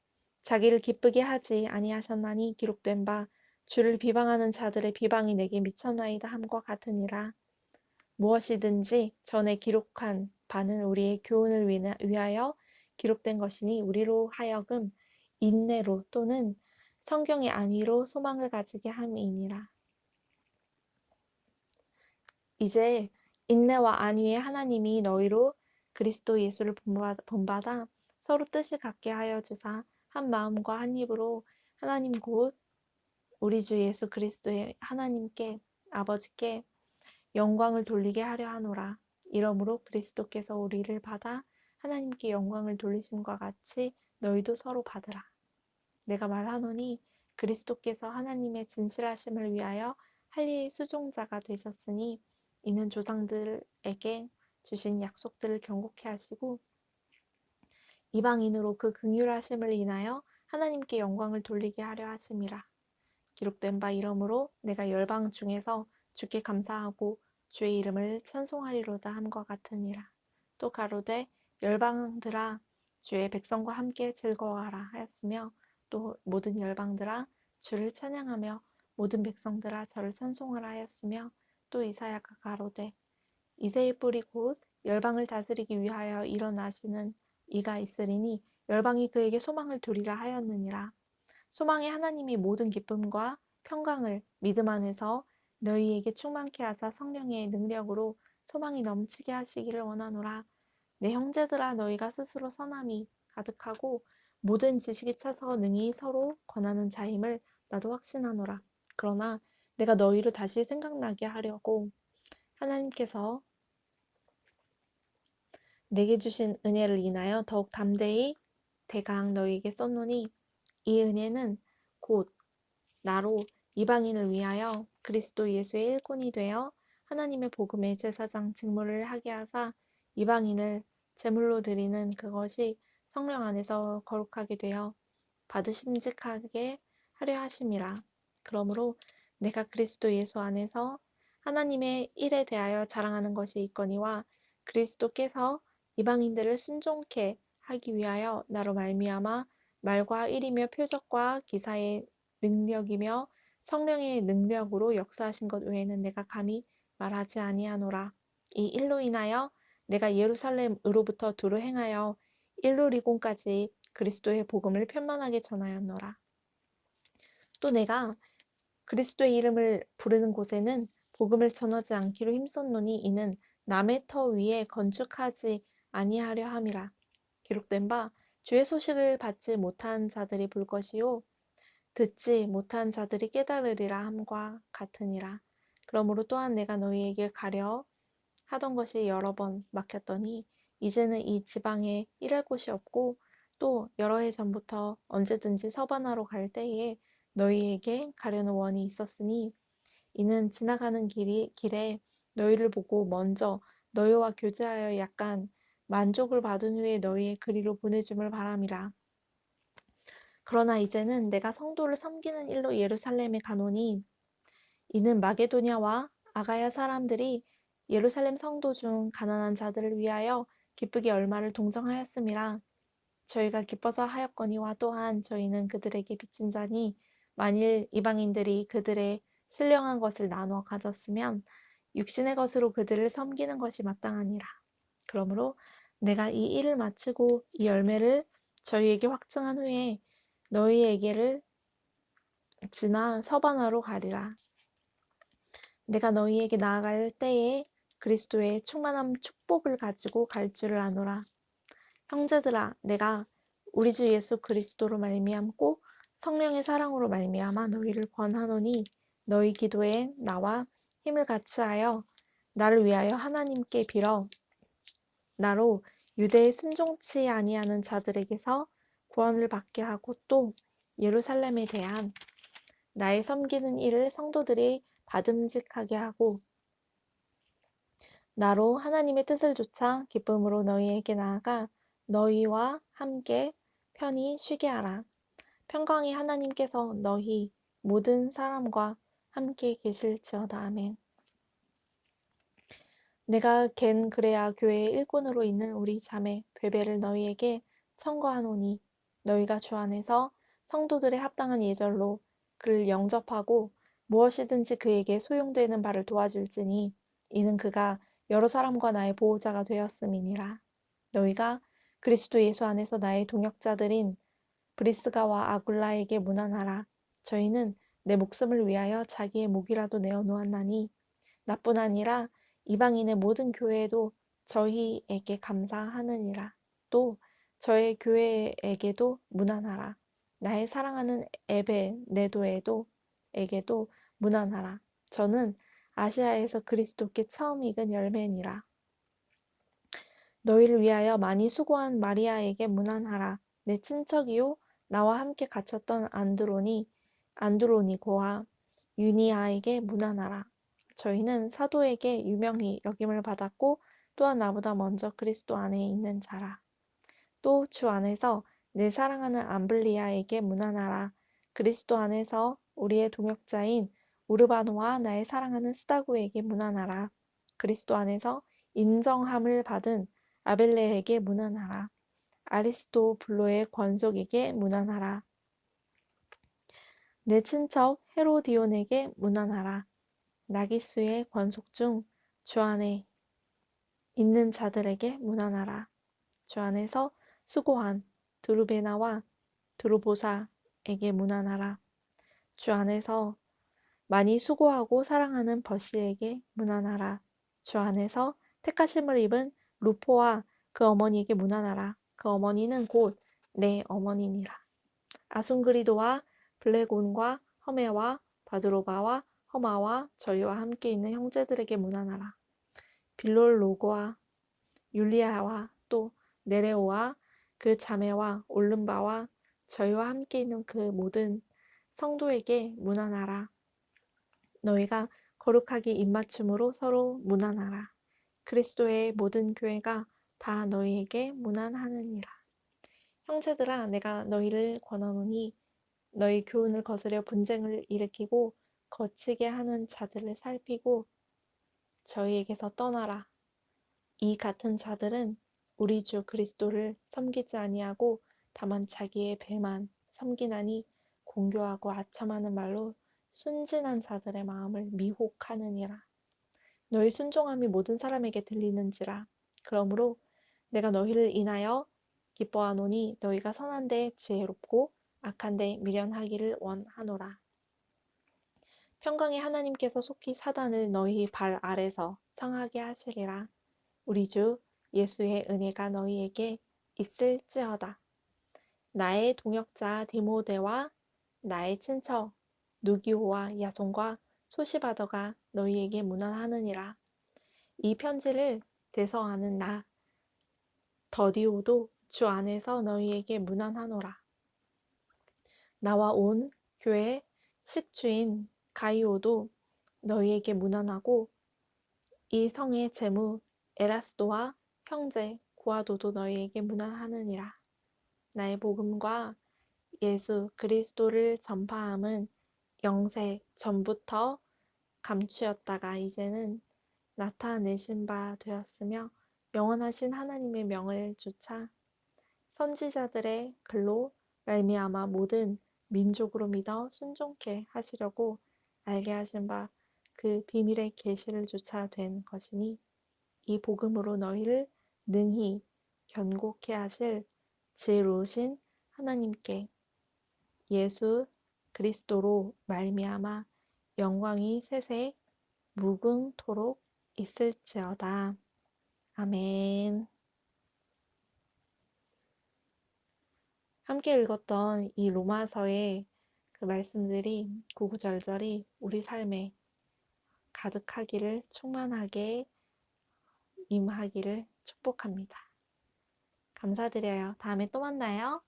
자기를 기쁘게 하지 아니하셨나니 기록된 바 주를 비방하는 자들의 비방이 내게 미쳤나이다 함과 같으니라. 무엇이든지 전에 기록한 바는 우리의 교훈을 위하여 기록된 것이니 우리로 하여금 인내로 또는 성경의 안위로 소망을 가지게 함이니라. 이제 인내와 안위의 하나님이 너희로 그리스도 예수를 본받아 서로 뜻이 같게 하여 주사 한 마음과 한 입으로 하나님 곧 우리 주 예수 그리스도의 하나님께 아버지께 영광을 돌리게 하려 하노라. 이러므로 그리스도께서 우리를 받아 하나님께 영광을 돌리심과 같이 너희도 서로 받으라. 내가 말하노니 그리스도께서 하나님의 진실하심을 위하여 할례의 수종자가 되셨으니 이는 조상들에게 주신 약속들을 경고케 하시고 이방인으로 그 긍휼하심을 인하여 하나님께 영광을 돌리게 하려 하심이라. 기록된 바 이러므로 내가 열방 중에서 주께 감사하고 주의 이름을 찬송하리로다 함과 같으니라. 또 가로되 열방들아 주의 백성과 함께 즐거워하라 하였으며 또 모든 열방들아 주를 찬양하며 모든 백성들아 저를 찬송하라 하였으며 또 이사야가 가로되 이새의 뿌리 곧 열방을 다스리기 위하여 일어나시는 이가 있으리니 열방이 그에게 소망을 두리라 하였느니라. 소망의 하나님이 모든 기쁨과 평강을 믿음 안에서 너희에게 충만케 하사 성령의 능력으로 소망이 넘치게 하시기를 원하노라. 내 형제들아 너희가 스스로 선함이 가득하고 모든 지식이 차서 능히 서로 권하는 자임을 나도 확신하노라. 그러나 내가 너희를 다시 생각나게 하려고 하나님께서 내게 주신 은혜를 인하여 더욱 담대히 대강 너희에게 썼노니 이 은혜는 곧 나로 이방인을 위하여 그리스도 예수의 일꾼이 되어 하나님의 복음의 제사장 직무를 하게 하사 이방인을 제물로 드리는 그것이 성령 안에서 거룩하게 되어 받으심직하게 하려 하심이라. 그러므로 내가 그리스도 예수 안에서 하나님의 일에 대하여 자랑하는 것이 있거니와 그리스도께서 이방인들을 순종케 하기 위하여 나로 말미암아 말과 일이며 표적과 기사의 능력이며 성령의 능력으로 역사하신 것 외에는 내가 감히 말하지 아니하노라. 이 일로 인하여 내가 예루살렘으로부터 두루 행하여 일루리곤까지 그리스도의 복음을 편만하게 전하였노라. 또 내가 그리스도의 이름을 부르는 곳에는 복음을 전하지 않기로 힘썼노니 이는 남의 터 위에 건축하지 아니하려 함이라. 기록된 바 주의 소식을 받지 못한 자들이 볼 것이요 듣지 못한 자들이 깨달으리라 함과 같으니라. 그러므로 또한 내가 너희에게 가려 하던 것이 여러 번 막혔더니 이제는 이 지방에 일할 곳이 없고 또 여러 해 전부터 언제든지 서바나로 갈 때에 너희에게 가려는 원이 있었으니 이는 지나가는 길에 너희를 보고 먼저 너희와 교제하여 약간 만족을 받은 후에 너희의 그리로 보내줌을 바람이라. 그러나 이제는 내가 성도를 섬기는 일로 예루살렘에 가노니 이는 마게도냐와 아가야 사람들이 예루살렘 성도 중 가난한 자들을 위하여 기쁘게 얼마를 동정하였음이라. 저희가 기뻐서 하였거니와 또한 저희는 그들에게 빚진 자니 만일 이방인들이 그들의 신령한 것을 나누어 가졌으면 육신의 것으로 그들을 섬기는 것이 마땅하니라. 그러므로 내가 이 일을 마치고 이 열매를 저희에게 확증한 후에 너희에게를 지나 서바나로 가리라. 내가 너희에게 나아갈 때에 그리스도의 충만한 축복을 가지고 갈 줄을 아노라. 형제들아, 내가 우리 주 예수 그리스도로 말미암고 성령의 사랑으로 말미암아 너희를 권하노니 너희 기도에 나와 힘을 같이하여 나를 위하여 하나님께 빌어 나로 유대에 순종치 아니하는 자들에게서 구원을 받게 하고 또 예루살렘에 대한 나의 섬기는 일을 성도들이 받음직하게 하고 나로 하나님의 뜻을 좇아 기쁨으로 너희에게 나아가 너희와 함께 편히 쉬게 하라. 평강의 하나님께서 너희 모든 사람과 함께 계실지어다. 아멘. 내가 겐그레아 교회의 일꾼으로 있는 우리 자매 베베를 너희에게 청구하노니 너희가 주 안에서 성도들의 합당한 예절로 그를 영접하고 무엇이든지 그에게 소용되는 바를 도와줄지니 이는 그가 여러 사람과 나의 보호자가 되었음이니라. 너희가 그리스도 예수 안에서 나의 동역자들인 브리스가와 아굴라에게 문안하라. 저희는 내 목숨을 위하여 자기의 목이라도 내어 놓았나니 나뿐 아니라 이방인의 모든 교회에도 저희에게 감사하느니라. 또 저의 교회에게도 문안하라. 나의 사랑하는 에베네도에게도 문안하라. 저는 아시아에서 그리스도께 처음 익은 열매니라. 너희를 위하여 많이 수고한 마리아에게 문안하라. 내 친척이요 나와 함께 갇혔던 안드로니고와 유니아에게 문안하라. 저희는 사도에게 유명히 여김을 받았고 또한 나보다 먼저 그리스도 안에 있는 자라. 또 주 안에서 내 사랑하는 암블리아에게 문안하라. 그리스도 안에서 우리의 동역자인 우르바노와 나의 사랑하는 스다고에게 문안하라. 그리스도 안에서 인정함을 받은 아벨레에게 문안하라. 아리스토블로의 권속에게 문안하라. 내 친척 헤로디온에게 문안하라. 나기수의 권속 중 주 안에 있는 자들에게 문안하라. 주 안에서 수고한 드루베나와 드루보사에게 문안하라. 주 안에서 많이 수고하고 사랑하는 버시에게 문안하라. 주 안에서 택하심을 입은 루포와 그 어머니에게 문안하라. 그 어머니는 곧 내 어머니니라. 아순그리도와 블레곤과 허메와 바드로바와 허마와 저희와 함께 있는 형제들에게 문안하라. 빌롤로고와 율리아와 또 네레오와 그 자매와 올름바와 저희와 함께 있는 그 모든 성도에게 문안하라. 너희가 거룩하게 입맞춤으로 서로 문안하라. 그리스도의 모든 교회가 다 너희에게 문안하느니라. 형제들아, 내가 너희를 권하노니 너희 교훈을 거스려 분쟁을 일으키고 거치게 하는 자들을 살피고 저희에게서 떠나라. 이 같은 자들은 우리 주 그리스도를 섬기지 아니하고 다만 자기의 배만 섬기나니 공교하고 아첨하는 말로 순진한 자들의 마음을 미혹하느니라. 너희 순종함이 모든 사람에게 들리는지라. 그러므로 내가 너희를 인하여 기뻐하노니 너희가 선한 데 지혜롭고 악한 데 미련하기를 원하노라. 평강의 하나님께서 속히 사단을 너희 발 아래서 상하게 하시리라. 우리 주 예수의 은혜가 너희에게 있을지어다. 나의 동역자 디모데와 나의 친척 누기호와 야손과 소시바더가 너희에게 문안하느니라. 이 편지를 대서하는 나 더디오도 주 안에서 너희에게 문안하노라. 나와 온 교회 식주인 가이오도 너희에게 문안하고 이 성의 제무 에라스도와 형제 구아도도 너희에게 문안하느니라. 나의 복음과 예수 그리스도를 전파함은 영세 전부터 감추었다가 이제는 나타내신 바 되었으며 영원하신 하나님의 명을 쫓아 선지자들의 글로 말미암아 모든 민족으로 믿어 순종케 하시려고 알게 하신 바 그 비밀의 계시를 조차 된 것이니 이 복음으로 너희를 능히 견고케 하실 지혜로우신 하나님께 예수 그리스도로 말미암아 영광이 세세 무궁토록 있을지어다. 아멘. 함께 읽었던 이 로마서의 그 말씀들이 구구절절이 우리 삶에 가득하기를 충만하게 임하기를 축복합니다. 감사드려요. 다음에 또 만나요.